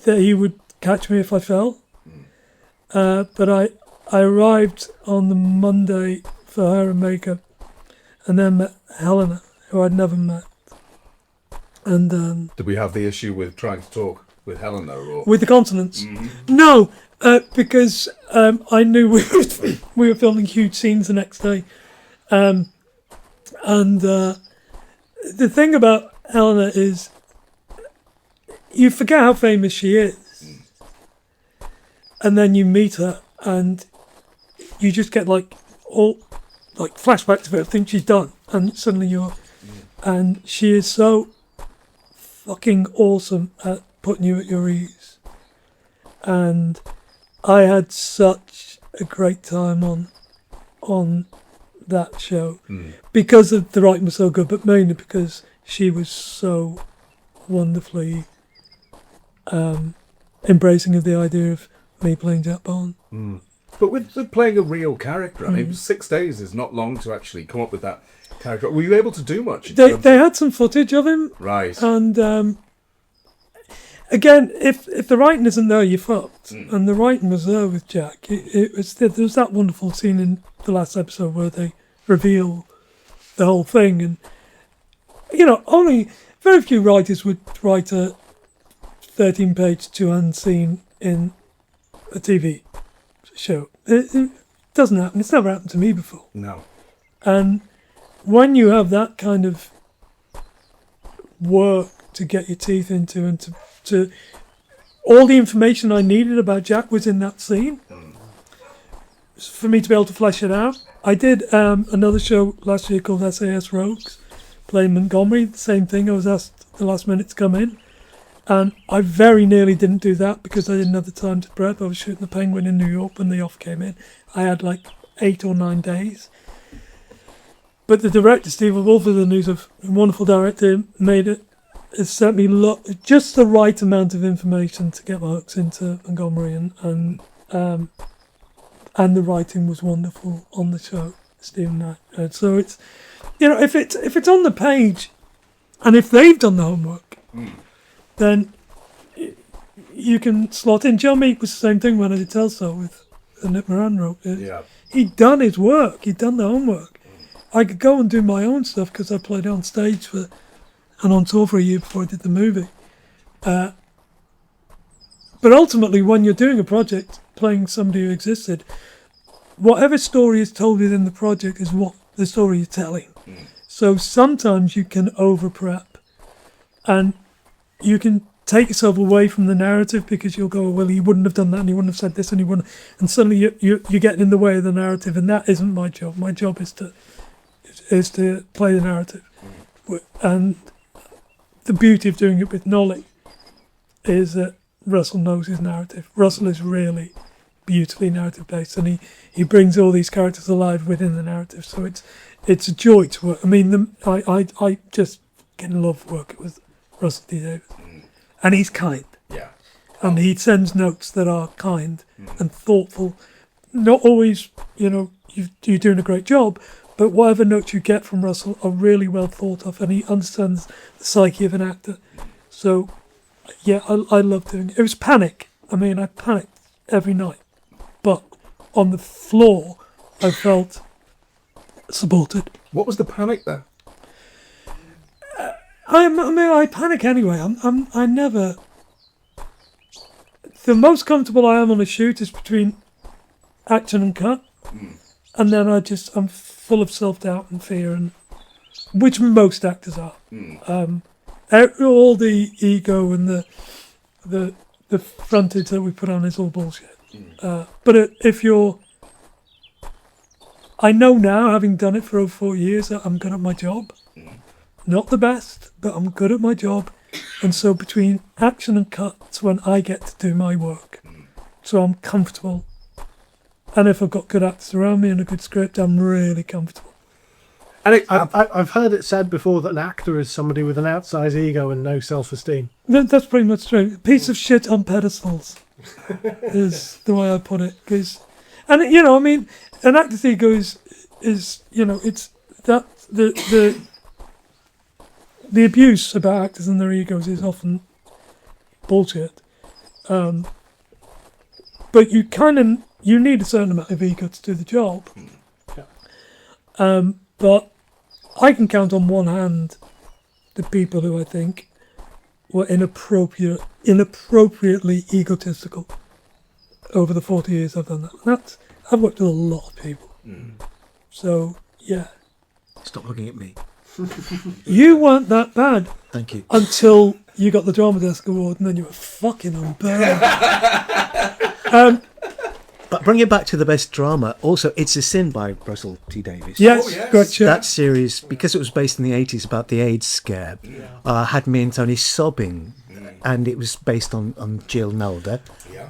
Speaker 4: he would catch me if I fell. But I arrived on the Monday for hair and makeup, and then met Helena, who I'd never met. And
Speaker 2: did we have the issue with trying to talk with Helena or
Speaker 4: with the consonants? No, because I knew we were filming huge scenes the next day, and the thing about Helena is you forget how famous she is, and then you meet her and you just get like flashbacks of everything she's done, and suddenly and she is so fucking awesome at putting you at your ease. And I had such a great time on that show because the writing was so good, but mainly because she was so wonderfully embracing of the idea of me playing Jack Bond.
Speaker 2: But with playing a real character, I mean, 6 days is not long to actually come up with that character. Were you able to do much?
Speaker 4: They had some footage of him,
Speaker 2: right?
Speaker 4: And again, if the writing isn't there, you're fucked. And the writing was there with Jack. There was that wonderful scene in the last episode where they reveal the whole thing, and only very few writers would write a 13-page two-hand scene in a TV show. It doesn't happen. It's never happened to me before.
Speaker 2: No.
Speaker 4: And when you have that kind of work to get your teeth into, and to all the information I needed about Jack was in that scene for me to be able to flesh it out. I did another show last year called SAS Rogues, playing Montgomery. The same thing. I was asked at the last minute to come in, and I very nearly didn't do that because I didn't have the time to prep. I was shooting The Penguin in New York when the off came in. I had like 8 or 9 days. But the director, Stephen Wolford, who's a wonderful director, made it. It sent me just the right amount of information to get my hooks into Montgomery, and the writing was wonderful on the show, Stephen Knight. So it's, if it's on the page, and if they've done the homework, then you can slot in. Joe Meek was the same thing when I did Telso with Nick Moran wrote. He'd done his work. He'd done the homework. I could go and do my own stuff because I played on stage and on tour for a year before I did the movie. But ultimately, when you're doing a project, playing somebody who existed, whatever story is told within the project is what the story you're telling. So sometimes you can over-prep, and you can take yourself away from the narrative because you'll go, well, he wouldn't have done that, and he wouldn't have said this, and he wouldn't. And suddenly you're getting in the way of the narrative, and that isn't my job. My job is to play the narrative. And the beauty of doing it with Nolly is that Russell knows his narrative. Russell is really beautifully narrative based, and he brings all these characters alive within the narrative. So it's a joy to work. I mean, I just get in love working with Russell T Davies, and he's kind.
Speaker 2: Yeah.
Speaker 4: And he sends notes that are kind and thoughtful. Not always, you're doing a great job, but whatever notes you get from Russell are really well thought of, and he understands the psyche of an actor. So, yeah, I love doing it. It was panic. I mean, I panicked every night. But on the floor, I felt supported.
Speaker 2: What was the panic there?
Speaker 4: I panic anyway. I never... The most comfortable I am on a shoot is between action and cut. And then I'm full of self-doubt and fear, and which most actors are. All the ego and the frontage that we put on is all bullshit. But if you're... I know now, having done it for over 4 years, that I'm good at my job. Not the best, but I'm good at my job. And so between action and cuts when I get to do my work. So I'm comfortable. And if I've got good actors around me and a good script, I'm really comfortable.
Speaker 2: And
Speaker 3: I've heard it said before that an actor is somebody with an outsized ego and no self-esteem.
Speaker 4: That's pretty much true. Piece of shit on pedestals is the way I put it. And I mean, an actor's ego is it's that the abuse about actors and their egos is often bullshit. But you need a certain amount of ego to do the job. But I can count on one hand the people who I think were inappropriately egotistical over the 40 years I've done that. I've worked with a lot of people. So, yeah.
Speaker 5: Stop looking at me.
Speaker 4: You weren't that bad.
Speaker 5: Thank you.
Speaker 4: Until you got the Drama Desk Award, and then you were fucking unbearable.
Speaker 5: But bring it back to the best drama. Also, It's a Sin by Russell T Davies.
Speaker 4: Yes, great shit.
Speaker 5: That series, because it was based in the 80s about the AIDS scare, had me and Tony sobbing. And it was based on Jill Nalder.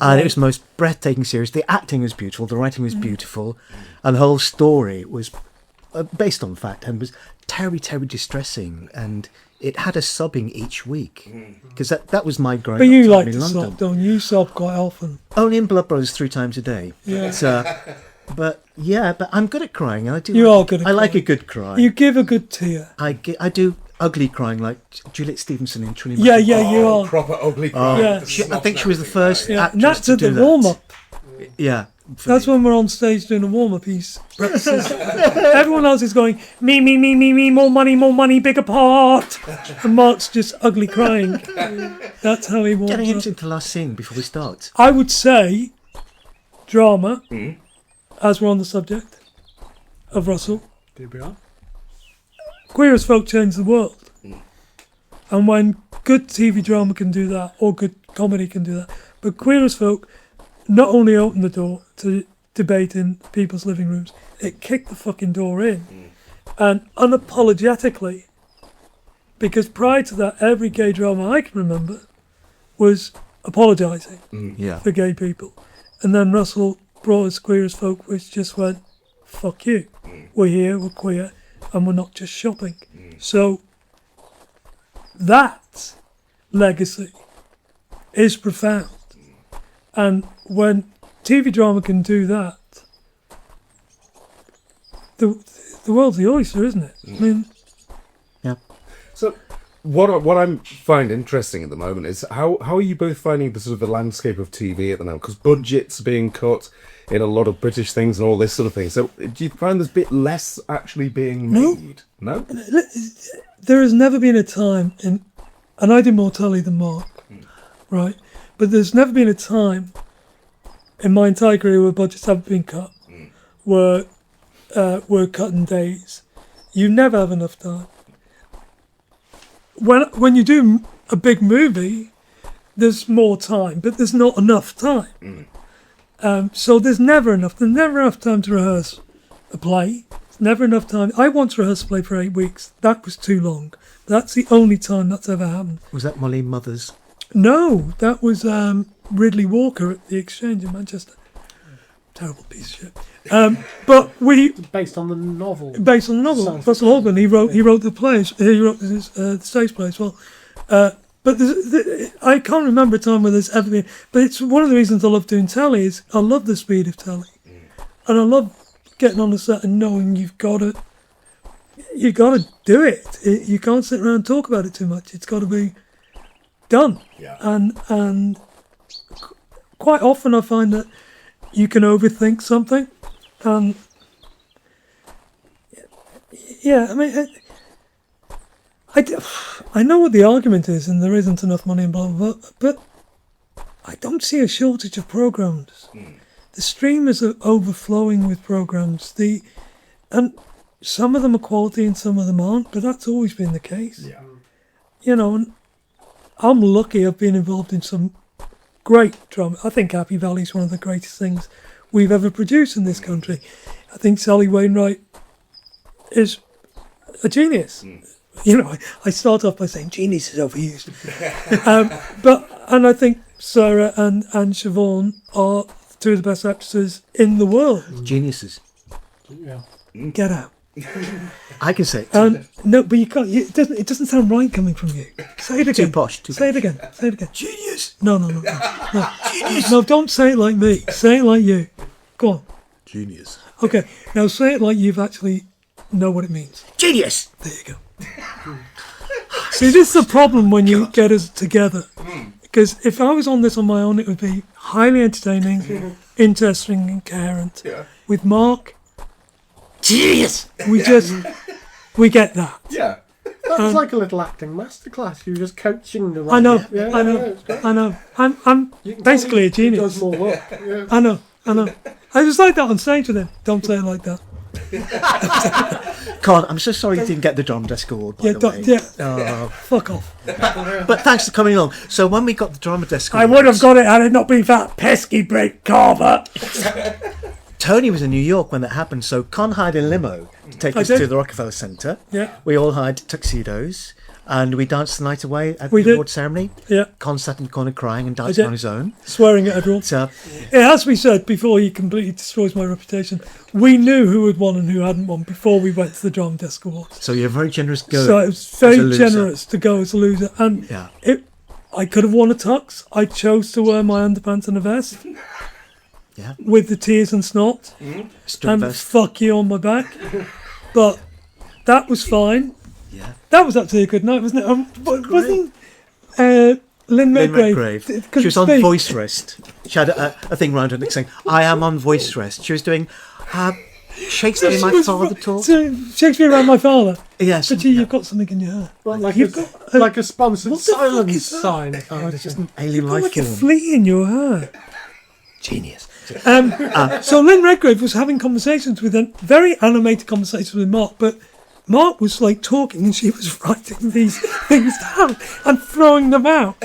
Speaker 5: And it was the most breathtaking series. The acting was beautiful, the writing was beautiful, and the whole story was based on fact and was terribly, terribly distressing. And it had us sobbing each week, because that was my growing up
Speaker 4: But you
Speaker 5: time
Speaker 4: like
Speaker 5: in
Speaker 4: to
Speaker 5: London.
Speaker 4: sob, don't you? You sob quite often.
Speaker 5: Only in Blood Brothers 3 times a day.
Speaker 4: Yeah.
Speaker 5: But I'm good at crying. I do.
Speaker 4: You are good at
Speaker 5: I like a
Speaker 4: crying.
Speaker 5: good cry.
Speaker 4: You give a good tear.
Speaker 5: I do ugly crying, like Juliet Stevenson in Trinity.
Speaker 4: Yeah, you are.
Speaker 2: proper ugly cry.
Speaker 4: Yeah.
Speaker 5: I think she was the first
Speaker 4: Yeah,
Speaker 5: actress
Speaker 4: that's
Speaker 5: to
Speaker 4: at
Speaker 5: do
Speaker 4: the
Speaker 5: that.
Speaker 4: warm-up.
Speaker 5: Yeah.
Speaker 4: That's when we're on stage doing a warm-up. He's practices. Everyone else is going, me, more money, bigger part. And Mark's just ugly crying. That's how he warms
Speaker 5: Getting
Speaker 4: up.
Speaker 5: into the last scene before we start.
Speaker 4: I would say drama, as we're on the subject of Russell. Queer as Folk changed the world. And when good TV drama can do that, or good comedy can do that, but Queer as Folk not only opened the door to debate in people's living rooms, it kicked the fucking door in. And unapologetically, because prior to that, every gay drama I can remember was apologising
Speaker 5: Yeah.
Speaker 4: for gay people. And then Russell brought us Queer as Folk, which just went, fuck you. We're here, we're queer, and we're not just shopping. So that legacy is profound. And when TV drama can do that, the world's the oyster, isn't it? I mean,
Speaker 2: So, what I find interesting at the moment is how are you both finding the sort of the landscape of TV at the moment? Because budgets are being cut in a lot of British things and all this sort of thing. So, do you find there's a bit less actually being made? No?
Speaker 4: there has never been a time in, and I do more telly than Mark, right? But there's never been a time in my entire career where budgets haven't been cut, where we're cutting days. You never have enough time. When you do a big movie, there's more time, but there's not enough time. So there's never enough. There's never enough time to rehearse a play. There's never enough time. I once rehearsed a play for 8 weeks. That was too long. That's the only time that's ever happened.
Speaker 5: Was that Molly Mothers?
Speaker 4: No, that was Ridley Walker at the Exchange in Manchester. Terrible piece of shit. But
Speaker 3: Based on the novel.
Speaker 4: based on the novel,
Speaker 3: Sounds-
Speaker 4: Russell Hogan. He wrote the plays. He wrote his stage play as well. But I can't remember a time where there's ever been. But it's one of the reasons I love doing telly is I love the speed of telly, and I love getting on the set and knowing you've got to do it. You can't sit around and talk about it too much. It's got to be done.
Speaker 2: Yeah.
Speaker 4: And quite often I find that you can overthink something, and yeah, I mean, I know what the argument is, and there isn't enough money and blah blah blah, but I don't see a shortage of programs. The streamers are overflowing with programs. And some of them are quality and some of them aren't, but that's always been the case.
Speaker 2: Yeah.
Speaker 4: You know, and I'm lucky I've been involved in some great drama. I think Happy Valley is one of the greatest things we've ever produced in this country. I think Sally Wainwright is a genius. I start off by saying genius is overused. And I think Sarah and Siobhan are two of the best actresses in the world.
Speaker 5: Geniuses.
Speaker 3: Yeah.
Speaker 4: Get out.
Speaker 5: I can say it.
Speaker 4: No, but you can't. It doesn't sound right coming from you. Say it again.
Speaker 5: Too posh.
Speaker 4: Say it again. Say it again.
Speaker 5: Genius.
Speaker 4: No. Genius. No, don't say it like me. Say it like you. Go on.
Speaker 5: Genius.
Speaker 4: Okay. Now say it like you've actually know what it means.
Speaker 5: Genius.
Speaker 4: There you go. See, this is the problem when you get us together. Because if I was on this on my own, it would be highly entertaining, interesting, and coherent.
Speaker 2: Yeah.
Speaker 4: With Mark,
Speaker 5: Genius.
Speaker 4: we get that.
Speaker 2: Yeah.
Speaker 3: That's like a little acting masterclass. You're just coaching the right.
Speaker 4: I know.
Speaker 3: Yeah,
Speaker 4: I know.
Speaker 3: it's great.
Speaker 4: I know. I'm
Speaker 3: You can
Speaker 4: basically a
Speaker 3: tell he
Speaker 4: genius.
Speaker 3: does more work. Yeah.
Speaker 4: I know. I was like that on stage with him. Don't say it like that.
Speaker 5: Con, I'm so sorry you didn't get the Drama Desk Award, by the way.
Speaker 4: Yeah. Fuck off.
Speaker 5: But thanks for coming along. So when we got the Drama Desk Award...
Speaker 4: I would have got it had it not been for that pesky Brett Carver.
Speaker 5: Tony was in New York when that happened, so Con hired a limo to take us
Speaker 4: did.
Speaker 5: to the Rockefeller Centre.
Speaker 4: Yeah.
Speaker 5: We all hired tuxedos, and we danced the night away at
Speaker 4: We
Speaker 5: the
Speaker 4: did.
Speaker 5: award ceremony.
Speaker 4: Yeah.
Speaker 5: Con sat in the corner crying and danced
Speaker 4: did.
Speaker 5: on his own.
Speaker 4: Swearing at everyone.
Speaker 5: So,
Speaker 4: It has to be said, before he completely destroys my reputation, we knew who had won and who hadn't won before we went to the Drama Desk Awards.
Speaker 5: so you're a very generous girl.
Speaker 4: So it was
Speaker 5: as a
Speaker 4: very
Speaker 5: loser.
Speaker 4: generous to go as a loser. And
Speaker 5: Yeah.
Speaker 4: I could have worn a tux. I chose to wear my underpants and a vest
Speaker 5: Yeah.
Speaker 4: with the tears and snot
Speaker 5: Strip
Speaker 4: and
Speaker 5: vest.
Speaker 4: fuck you on my back. But that was fine.
Speaker 5: Yeah.
Speaker 4: That was actually a good night, wasn't it? Wasn't Lynn
Speaker 5: Lynn
Speaker 4: Redgrave?
Speaker 5: Redgrave.
Speaker 4: couldn't
Speaker 5: She was on
Speaker 4: speak.
Speaker 5: voice rest. She had a thing round her neck saying, I am on voice rest. She was doing Shakespeare,
Speaker 4: She
Speaker 5: my
Speaker 4: was
Speaker 5: father talk.
Speaker 4: So Shakespeare around my father.
Speaker 5: Yes.
Speaker 4: But you've got something in your hair.
Speaker 3: Well, like
Speaker 4: You've
Speaker 3: a,
Speaker 4: got
Speaker 3: like a sponsored
Speaker 4: what the fuck
Speaker 3: silence
Speaker 4: is that?
Speaker 3: sign.
Speaker 5: Oh, it's just an alien
Speaker 4: You've got
Speaker 5: life
Speaker 4: like a
Speaker 5: form.
Speaker 4: flea in your hair.
Speaker 5: Genius.
Speaker 4: So Lynn Redgrave was having conversations with very animated conversations with Mark, but Mark was like talking and she was writing these things down and throwing them out,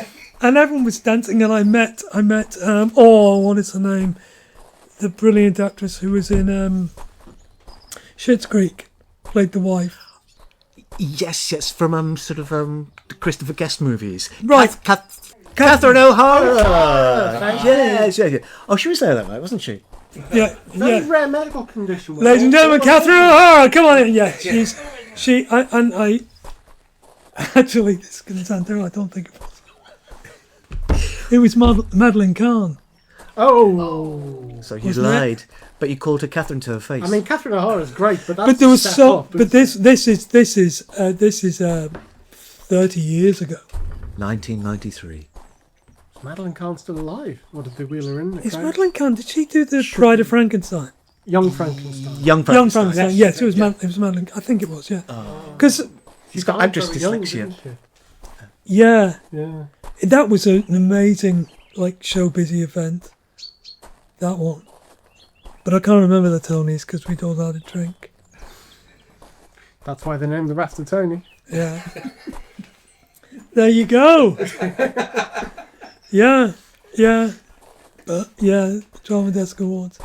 Speaker 4: and everyone was dancing. And I met what is her name? The brilliant actress who was in Schitt's Creek, played the wife.
Speaker 5: Yes, from sort of the Christopher Guest movies.
Speaker 4: Right.
Speaker 5: Catherine O'Hara. Yes. Oh, she was there that night, wasn't she?
Speaker 4: Yeah,
Speaker 3: Very
Speaker 4: yeah.
Speaker 3: rare medical condition.
Speaker 4: Ladies and gentlemen, Catherine O'Hara, come on in. Yeah, I actually, this is going to sound terrible, I don't think it was. It was Madeline Kahn.
Speaker 3: Oh.
Speaker 5: So you
Speaker 4: Wasn't
Speaker 5: lied, but you called her Catherine to her face.
Speaker 3: I mean, Catherine O'Hara is great, but that's
Speaker 4: But there was
Speaker 3: a step
Speaker 4: so.
Speaker 3: up.
Speaker 4: But this is 30 years ago.
Speaker 5: 1993.
Speaker 3: Is Madeline Kahn still alive? Or did they wheel her in?
Speaker 4: Is Madeline Kahn? Did she do the Bride of Frankenstein?
Speaker 3: Young Frankenstein.
Speaker 5: Young
Speaker 4: Young
Speaker 5: Frankenstein.
Speaker 4: Frankenstein. Yes, it was Madeline. I think it was. Yeah. Because
Speaker 5: She's got
Speaker 3: died
Speaker 5: actress
Speaker 3: very young,
Speaker 5: dyslexia.
Speaker 3: didn't she?
Speaker 4: yeah,
Speaker 3: Yeah.
Speaker 4: that was an amazing show busy event. That one. But I can't remember the Tonys because we'd all had a drink.
Speaker 3: That's why they named the rafter Tony.
Speaker 4: Yeah. There you go. Yeah. But yeah, Drama Desk Awards.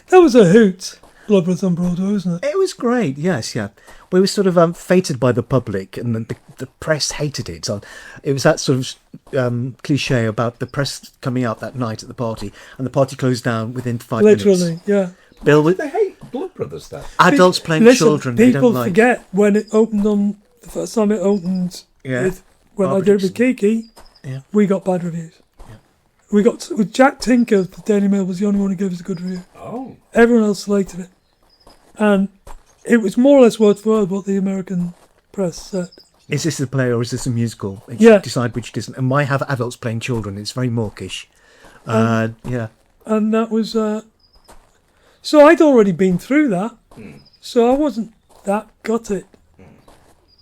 Speaker 4: That was a hoot. Blood Brothers on Broadway, wasn't it?
Speaker 5: It was great, yes, yeah. We were sort of fated by the public, and the press hated it. So it was that sort of cliche about the press coming out that night at the party, and the party closed down within 5 minutes.
Speaker 4: Literally, yeah.
Speaker 5: Bill, with
Speaker 2: They hate Blood Brothers, that.
Speaker 5: adults playing
Speaker 4: Listen,
Speaker 5: children, they
Speaker 4: people
Speaker 5: don't like.
Speaker 4: forget when it opened on the first time it opened.
Speaker 5: Yeah.
Speaker 4: When I did it with Kiki,
Speaker 5: Yeah.
Speaker 4: we got bad reviews.
Speaker 5: Yeah.
Speaker 4: We got with Jack Tinker. The Daily Mail was the only one who gave us a good review.
Speaker 2: Oh.
Speaker 4: Everyone else slated it, and it was more or less word for word what the American press said.
Speaker 5: Is this a play or is this a musical? And
Speaker 4: Yeah.
Speaker 5: decide which it isn't. And why have adults playing children? It's very mawkish. Yeah.
Speaker 4: And that was so I'd already been through that, so I wasn't that gutted.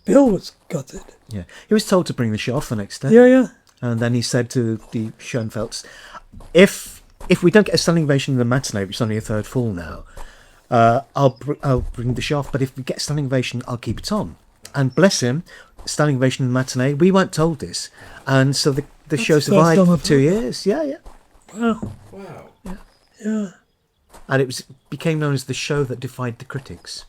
Speaker 4: Bill was gutted.
Speaker 5: Yeah. He was told to bring the show off the next day.
Speaker 4: Yeah.
Speaker 5: And then he said to the Schoenfelds, if we don't get a standing ovation in the matinee, which is only a third full now, I'll bring the show off. But if we get a standing ovation, I'll keep it on. And bless him, standing ovation in the matinee. We weren't told this, and so the show
Speaker 4: first
Speaker 5: survived
Speaker 4: time
Speaker 5: for
Speaker 4: I've
Speaker 5: 2 years. Yeah.
Speaker 4: Wow.
Speaker 2: Wow.
Speaker 4: Yeah.
Speaker 5: And it became known as the show that defied the critics.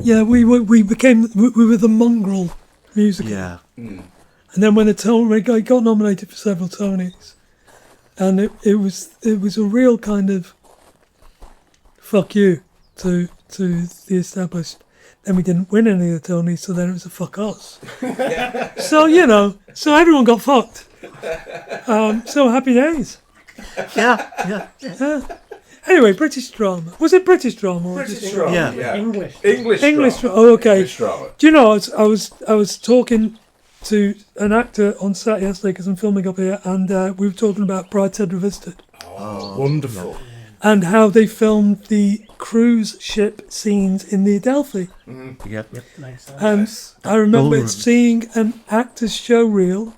Speaker 4: Yeah. We were the mongrel musical.
Speaker 5: Yeah.
Speaker 4: And then when I got nominated for several Tonys, and it was a real kind of fuck you to the established. Then we didn't win any of the Tonys, so then it was a fuck us. So so everyone got fucked. So happy days.
Speaker 5: Yeah.
Speaker 4: Anyway, British drama. Was it British drama? Or
Speaker 2: British
Speaker 4: just
Speaker 2: drama.
Speaker 5: Yeah.
Speaker 3: English.
Speaker 2: English
Speaker 4: English
Speaker 2: drama.
Speaker 4: Oh, okay.
Speaker 2: English drama.
Speaker 4: Do you know, I was talking to an actor on set yesterday because I'm filming up here, and we were talking about Brideshead Revisited
Speaker 2: Oh, wonderful.
Speaker 4: and how they filmed the cruise ship scenes in the Adelphi.
Speaker 5: Yep.
Speaker 3: Nice.
Speaker 4: And I remember
Speaker 5: Ballroom.
Speaker 4: seeing an actor's show reel,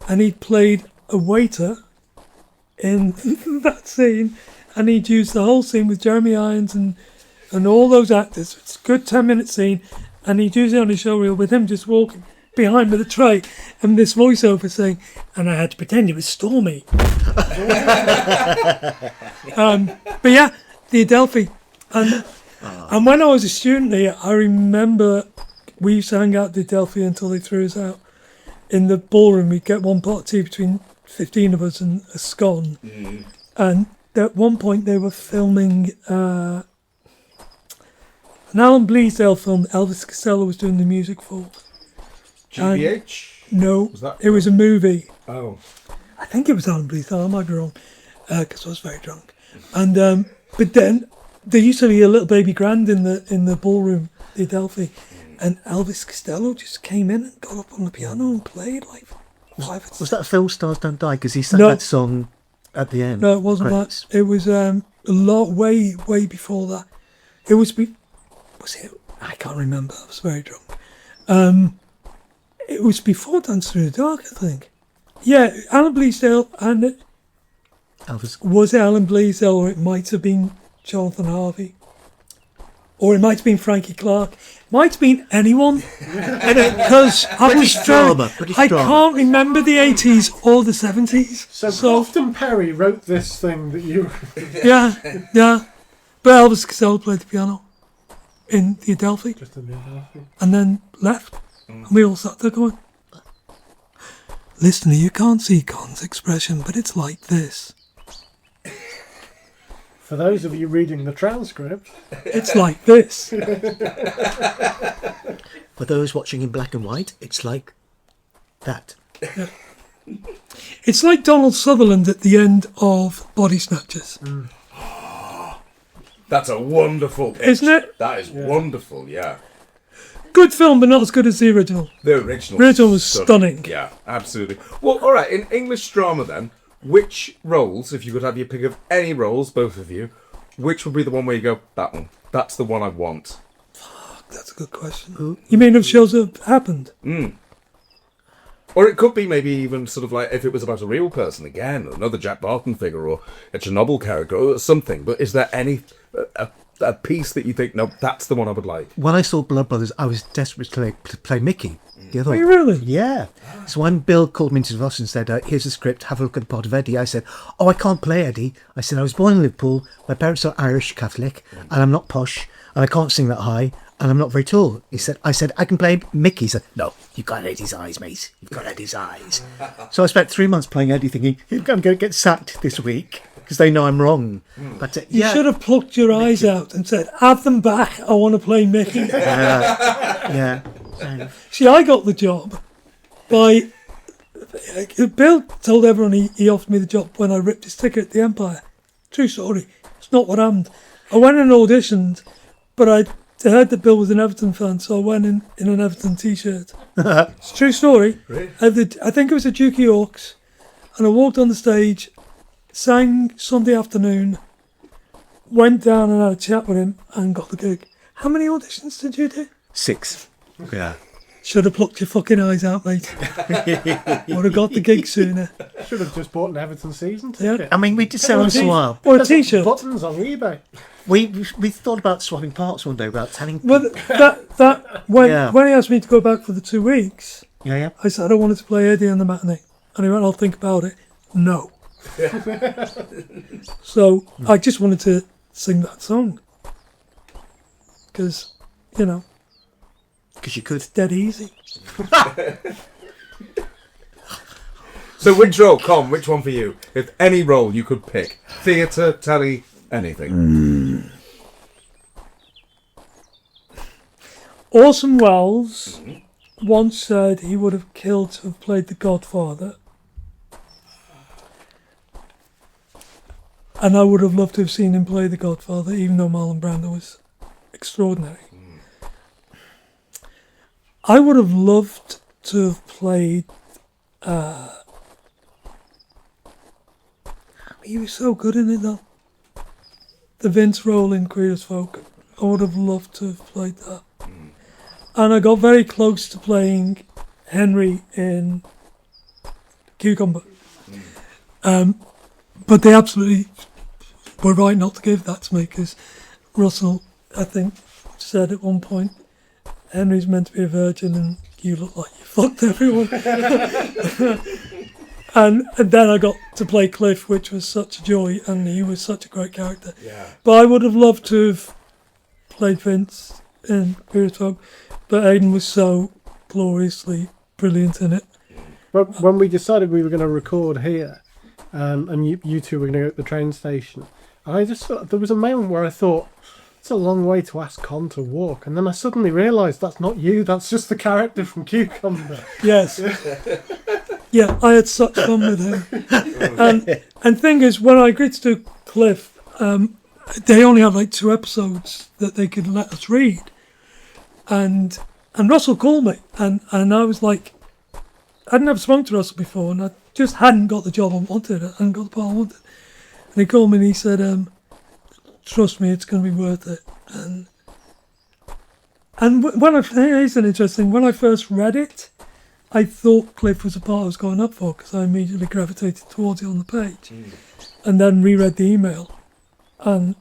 Speaker 4: and he played a waiter in that scene, and he'd used the whole scene with Jeremy Irons and all those actors. It's a good 10-minute scene, and he'd use it on his show reel with him just walking behind with a tray and this voiceover saying, and I had to pretend it was stormy. But yeah, the Adelphi. And when I was a student here, I remember we used to hang out at the Adelphi until they threw us out. In the ballroom, we'd get one pot of tea between 15 of us and a scone. And at one point they were filming an Alan Bleasdale film that Elvis Costello was doing the music for.
Speaker 2: GBH?
Speaker 4: No,
Speaker 2: Was that-
Speaker 4: it was a movie.
Speaker 2: Oh.
Speaker 4: I think it was Alan Bleasdale, I might be wrong, because I was very drunk. And but then there used to be a little baby grand in the ballroom, the Adelphi, and Elvis Costello just came in and got up on the piano and played like 5
Speaker 5: Was that Phil Stars Don't Die? Because he sang
Speaker 4: No.
Speaker 5: that song at the end.
Speaker 4: No, it wasn't
Speaker 5: Credits.
Speaker 4: that. It was a lot, way before that. It was was it? I can't remember. I was very drunk. It was before Dance Through the Dark, I think. Yeah, Alan Bleasdale, and
Speaker 5: Elvis.
Speaker 4: was it Alan Bleasdale, or it might have been Jonathan Harvey, or it might have been Frankie Clark. Might have been anyone, because I was
Speaker 5: drama,
Speaker 4: drunk.
Speaker 5: British
Speaker 4: I
Speaker 5: drama.
Speaker 4: can't remember the 80s or the 70s.
Speaker 3: So Crofton Perry wrote this thing that you.
Speaker 4: Yeah. But Elvis Costello played the piano in the Adelphi and then left. And we all sat there going, listener, you can't see Con's expression, but it's like this.
Speaker 3: For those of you reading the transcript,
Speaker 4: It's like this.
Speaker 5: For those watching in black and white, it's like that.
Speaker 4: It's like Donald Sutherland at the end of Body Snatchers.
Speaker 2: That's a wonderful pitch.
Speaker 4: Isn't it?
Speaker 2: That is wonderful, yeah.
Speaker 4: Good film, but not as good as the original.
Speaker 2: The original.
Speaker 4: Original was stunning.
Speaker 2: Yeah, absolutely. Well, all right. In English drama, then, which roles, if you could have your pick of any roles, both of you, which would be the one where you go, that one? That's the one I want.
Speaker 4: That's a good question. You mean of shows that have happened?
Speaker 2: Or it could be maybe even sort of like if it was about a real person again, or another Jack Barton figure, or a Chernobyl character, or something. But is there any a piece that you think, no, that's the one I would like?
Speaker 5: When I saw Blood Brothers, I was desperate to play Mickey. The other
Speaker 4: Are
Speaker 5: one.
Speaker 4: you really?
Speaker 5: Yeah. So when Bill called me into the office and said, here's the script, have a look at the part of Eddie, I said, I can't play Eddie. I said, I was born in Liverpool, my parents are Irish Catholic, and I'm not posh, and I can't sing that high, and I'm not very tall. I said, I can play Mickey. He said, no, you've got Eddie's eyes, mate. You've got Eddie's eyes. So I spent 3 months playing Eddie thinking, I'm going to get sacked this week, because they know I'm wrong. But
Speaker 4: You should have plucked your eyes out and said, have them back, I want to play Mickey.
Speaker 5: Yeah.
Speaker 4: See, I got the job by... Bill told everyone he offered me the job when I ripped his ticket at the Empire. True story. It's not what happened. I went and auditioned, but I heard that Bill was an Everton fan, so I went in an Everton t-shirt. It's a true story.
Speaker 2: Really?
Speaker 4: I think it was at Duke of York's, and I walked on the stage, sang Sunday Afternoon, went down and had a chat with him, and got the gig. How many auditions did you do?
Speaker 5: 6. Yeah.
Speaker 4: Should have plucked your fucking eyes out, mate. Would have got the gig sooner.
Speaker 3: should have just bought an Everton season
Speaker 4: Yeah.
Speaker 3: ticket.
Speaker 5: I mean, we did say once in a while.
Speaker 4: Or a t-shirt.
Speaker 3: Buttons on eBay.
Speaker 5: We thought about swapping parts one day about telling
Speaker 4: Well, when he asked me to go back for the 2 weeks,
Speaker 5: Yeah.
Speaker 4: I said I wanted to play Eddie on the matinee, and he went, "I'll think about it." No. So I just wanted to sing that song because,
Speaker 5: Because you could.
Speaker 4: Dead easy.
Speaker 2: So which role, Com, which one for you? If any role you could pick. Theatre, telly, anything.
Speaker 4: Orson Welles once said he would have killed to have played the Godfather. And I would have loved to have seen him play the Godfather, even though Marlon Brando was extraordinary. I would have loved to have played... he was so good in it, though. The Vince role in Queer as Folk. I would have loved to have played that. And I got very close to playing Henry in Cucumber. But they absolutely were right not to give that to me, because Russell, I think, said at one point, Henry's meant to be a virgin and you look like you fucked everyone. and then I got to play Cliff, which was such a joy, and he was such a great character.
Speaker 2: Yeah.
Speaker 4: But I would have loved to have played Vince in Queer as Folk, but Aidan was so gloriously brilliant in it.
Speaker 3: But when we decided we were going to record here, and you two were going to go to the train station, I just thought, there was a moment where I thought, it's a long way to ask Con to walk, and then I suddenly realised that's not you, that's just the character from Cucumber.
Speaker 4: Yes. Yeah, I had such fun with him. And thing is, when I agreed to do Cliff, they only had like 2 episodes that they could let us read. And Russell called me, and I was like, I'd never spoken to Russell before, and I just hadn't got the job I wanted, I hadn't got the part I wanted. And he called me and he said, trust me, it's going to be worth it. And when here's an interesting, when I first read it, I thought Cliff was the part I was going up for, because I immediately gravitated towards it on the page. And then reread the email, and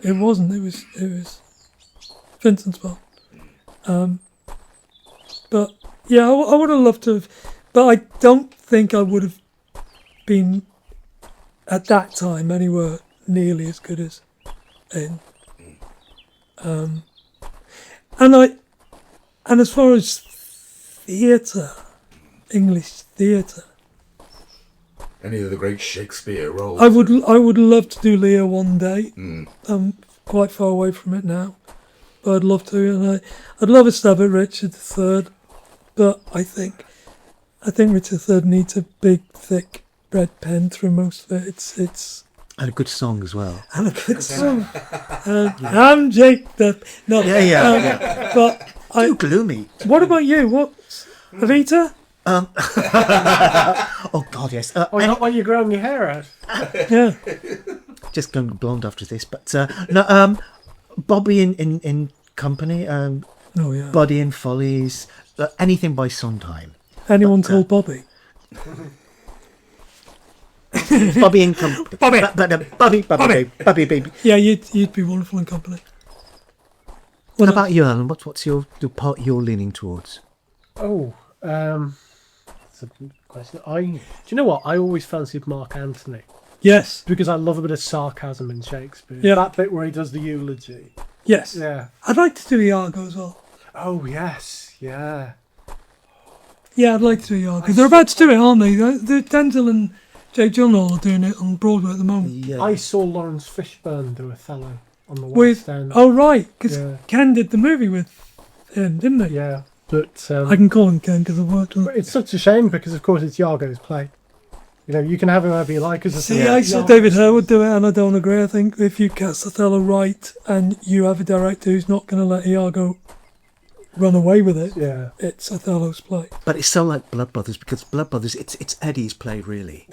Speaker 4: it wasn't, it was Vincent's part. But yeah, I would have loved to have, but I don't think I would have been at that time anywhere nearly as good as in. And as far as theatre, English theatre,
Speaker 2: Any of the great Shakespeare roles?
Speaker 4: I would love to do Lear one day. I'm quite far away from it now, but I'd love to, and I'd love a stab at Richard III. But I think Richard III needs a big, thick red pen through most of it. It's
Speaker 5: And a good song as well.
Speaker 4: and a good song. I'm Jake the no.
Speaker 5: Yeah.
Speaker 4: But
Speaker 5: Too gloomy.
Speaker 4: what about you? What, Evita?
Speaker 5: Oh God, yes.
Speaker 3: Not while you're growing your hair out.
Speaker 4: Yeah.
Speaker 5: Just going blonde after this, but no. Bobby in Company.
Speaker 4: Oh yeah.
Speaker 5: Buddy in Follies. Anything by Sondheim.
Speaker 4: Anyone told Bobby?
Speaker 5: Bobby in Company. Bobby, baby.
Speaker 4: Yeah, you'd be wonderful in company.
Speaker 5: What about you, Alan? What's the part you're leaning towards?
Speaker 3: Oh, that's a good question. Do you know what? I always fancied Mark Antony,
Speaker 4: Yes.
Speaker 3: because I love a bit of sarcasm in Shakespeare.
Speaker 4: Yeah.
Speaker 3: That bit where he does the eulogy.
Speaker 4: Yes.
Speaker 3: Yeah.
Speaker 4: I'd like to do Iago as well.
Speaker 3: Oh, yes. Yeah.
Speaker 4: Yeah, I'd like to do Iago. They're about to do it, aren't they? The Denzel and Jake Gyllenhaal are doing it on Broadway at the moment.
Speaker 5: Yeah.
Speaker 3: I saw Lawrence Fishburne do Othello on the
Speaker 4: With
Speaker 3: West End.
Speaker 4: oh right, because
Speaker 3: Yeah.
Speaker 4: Ken did the movie with him, didn't he?
Speaker 3: Yeah. But
Speaker 4: I can call him Ken because I've worked with him.
Speaker 3: it's such a shame, because, of course, it's Iago's play. You know, you can have him however you like.
Speaker 4: See, I said David Hare would do it, and I don't agree. I think if you cast Othello right and you have a director who's not going to let Iago run away with it,
Speaker 3: Yeah.
Speaker 4: it's Othello's play.
Speaker 5: But it's so like Blood Brothers, because Blood Brothers, it's Eddie's play, really.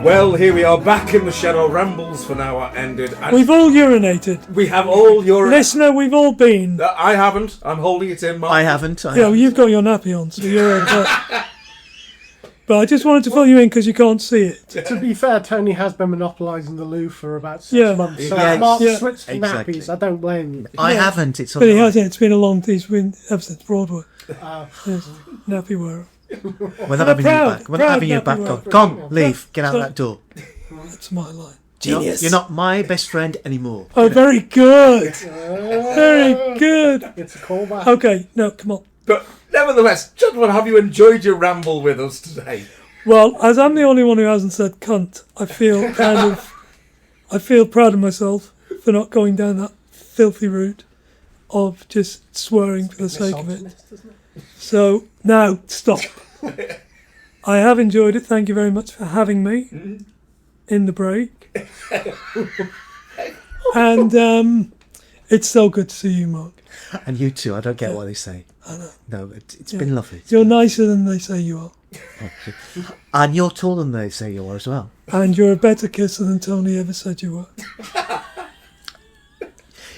Speaker 2: Well, here we are back in the shed. Our rambles for now are ended. And
Speaker 4: We've all urinated.
Speaker 2: we have all your...
Speaker 4: Listener, we've all been.
Speaker 2: I haven't. I'm holding it in, Mark.
Speaker 5: I haven't.
Speaker 4: Yeah, well, you've got your nappy on, so you're okay. But I just wanted to fill you in because you can't see it.
Speaker 3: To be fair, Tony has been monopolising the loo for about 6 months. So
Speaker 5: Yeah,
Speaker 3: Mark
Speaker 4: yeah.
Speaker 3: switched to
Speaker 5: Exactly.
Speaker 3: nappies. I don't blame you.
Speaker 5: I haven't. It's
Speaker 4: But he has, yeah, it's been a long time. It's been ever since Broadway. Yes, nappy wearer.
Speaker 5: We're not having you back. We're not having you back. Come, leave. Get out
Speaker 4: So-
Speaker 5: that door.
Speaker 4: That's my line.
Speaker 2: Genius.
Speaker 5: You're not my best friend anymore.
Speaker 4: Oh, very good. Very good.
Speaker 3: It's a callback.
Speaker 4: Okay, no, come on.
Speaker 2: But nevertheless, gentlemen, have you enjoyed your ramble with us today?
Speaker 4: Well, as I'm the only one who hasn't said cunt, I feel proud of myself for not going down that filthy route of just swearing for the sake of it.
Speaker 3: Misogynist, isn't it?
Speaker 4: So, now, stop. I have enjoyed it. Thank you very much for having me in the break. And it's so good to see you, Mark.
Speaker 5: And you too. I don't get what they say.
Speaker 4: I know.
Speaker 5: No, it's been lovely.
Speaker 4: You're nicer than they say you are.
Speaker 5: And you're taller than they say you are as well.
Speaker 4: And you're a better kisser than Tony ever said you were.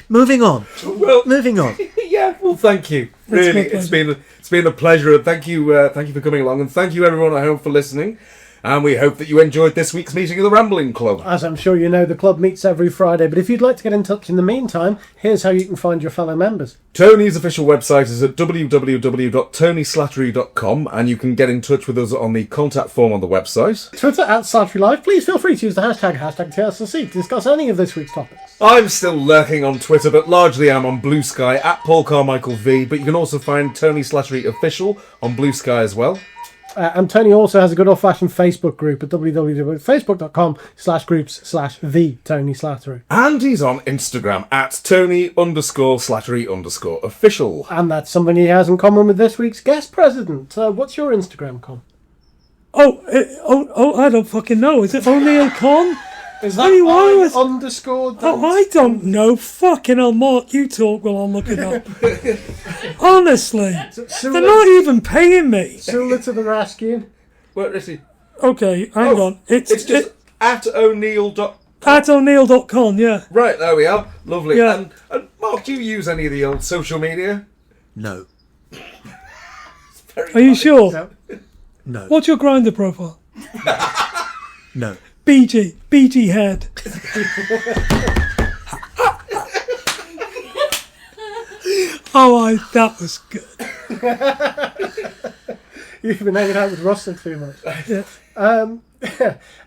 Speaker 5: Moving on.
Speaker 2: Well,
Speaker 5: Moving on.
Speaker 2: yeah. Well, thank you.
Speaker 4: It's
Speaker 2: Really,
Speaker 4: my pleasure.
Speaker 2: it's been a pleasure. And thank you for coming along, and thank you everyone at home for listening. And we hope that you enjoyed this week's meeting of the Rambling Club.
Speaker 3: As I'm sure you know, the club meets every Friday, but if you'd like to get in touch in the meantime, here's how you can find your fellow members.
Speaker 2: Tony's official website is at www.tonyslattery.com, and you can get in touch with us on the contact form on the website.
Speaker 3: Twitter at Slattery Live. Please feel free to use the hashtag TLSC to discuss any of this week's topics.
Speaker 2: I'm still lurking on Twitter, but largely I'm on Blue Sky at Paul Carmichael V, but you can also find Tony Slattery Official on Blue Sky as well.
Speaker 3: And Tony also has a good old-fashioned Facebook group at www.facebook.com/groups/the Tony Slattery.
Speaker 2: And he's on Instagram at Tony_Slattery_official.
Speaker 3: And that's something he has in common with this week's guest president. What's your Instagram, Con?
Speaker 4: I don't fucking know. Is it O'Neill Con?
Speaker 3: Is
Speaker 4: that I-
Speaker 3: underscore?
Speaker 4: I don't know. Fucking hell, Mark, you talk while I'll look it up. Honestly, they're not even paying me.
Speaker 3: Sula to the rescue.
Speaker 2: Where is he?
Speaker 4: Okay, hang on.
Speaker 2: It's just at O'Neill.
Speaker 4: At O'Neill.com, yeah.
Speaker 2: Right, there we are. Lovely.
Speaker 4: Yeah.
Speaker 2: And Mark, do you use any of the old social media?
Speaker 5: No.
Speaker 4: Are you sure?
Speaker 5: No.
Speaker 4: What's your Grindr profile?
Speaker 5: No.
Speaker 4: BG head. That was good.
Speaker 3: You've been hanging out with Russell too much.
Speaker 4: Yeah.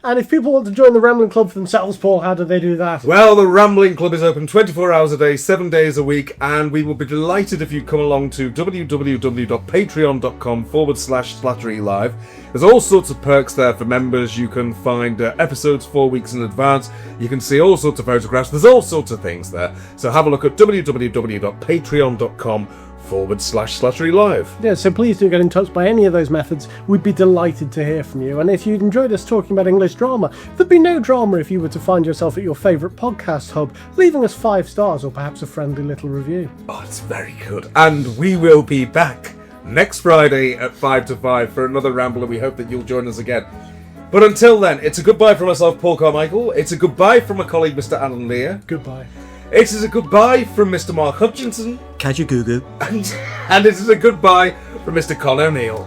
Speaker 3: And if people want to join the Rambling Club for themselves, Paul, how do they do that?
Speaker 2: Well, the Rambling Club is open 24 hours a day, 7 days a week, and we will be delighted if you come along to www.patreon.com/Slattery Live. There's all sorts of perks there for members. You can find episodes 4 weeks in advance. You can see all sorts of photographs. There's all sorts of things there. So have a look at www.patreon.com/Slattery Live.
Speaker 3: Yeah, so please do get in touch by any of those methods. We'd be delighted to hear from you. And if you'd enjoyed us talking about English drama, there'd be no drama if you were to find yourself at your favourite podcast hub, leaving us 5 stars or perhaps a friendly little review.
Speaker 2: Oh, it's very good. And we will be back next Friday at 5 to 5 for another ramble, and we hope that you'll join us again. But until then, it's a goodbye from myself, Paul Carmichael. It's a goodbye from my colleague, Mr. Alan Lear.
Speaker 3: Goodbye.
Speaker 2: It is a goodbye from Mr. Mark Hutchinson.
Speaker 5: Kajugugu.
Speaker 2: And it is a goodbye from Mr. Con O'Neill.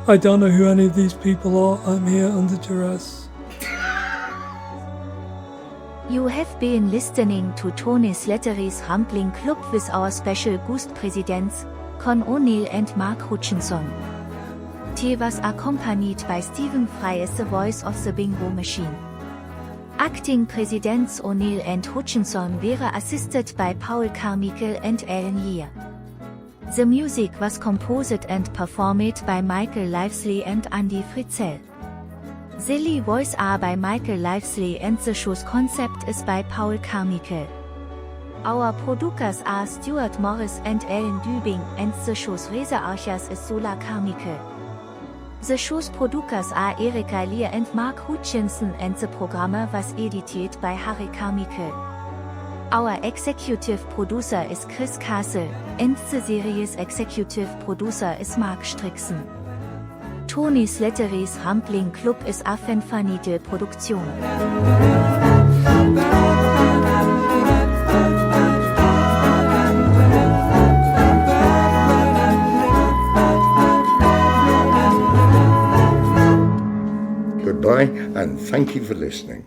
Speaker 4: I don't know who any of these people are. I'm here under duress.
Speaker 8: You have been listening to Tony Slattery's Rambling Club with our special guest presidents, Con O'Neill and Mark Hutchinson. He was accompanied by Stephen Fry as the voice of the bingo machine. Acting Presidents O'Neill and Hutchinson were assisted by Paul Carmichael and Alan Lear. The music was composed and performed by Michael Livesley and Andy Fritzell. The lead voice are by Michael Livesley and the show's concept is by Paul Carmichael. Our producers are Stuart Morris and Alan Dubing, and the show's Researchers is Sola Carmichael. The show's producers are Erika Lear and Mark Hutchinson, and the program was edited by Harry Carmichael. Our executive producer is Chris Castle, and the series executive producer is Mark Strickson. Tony Slattery's Rambling Club ist eine fanfanite Produktion.
Speaker 1: Goodbye, and thank you for listening.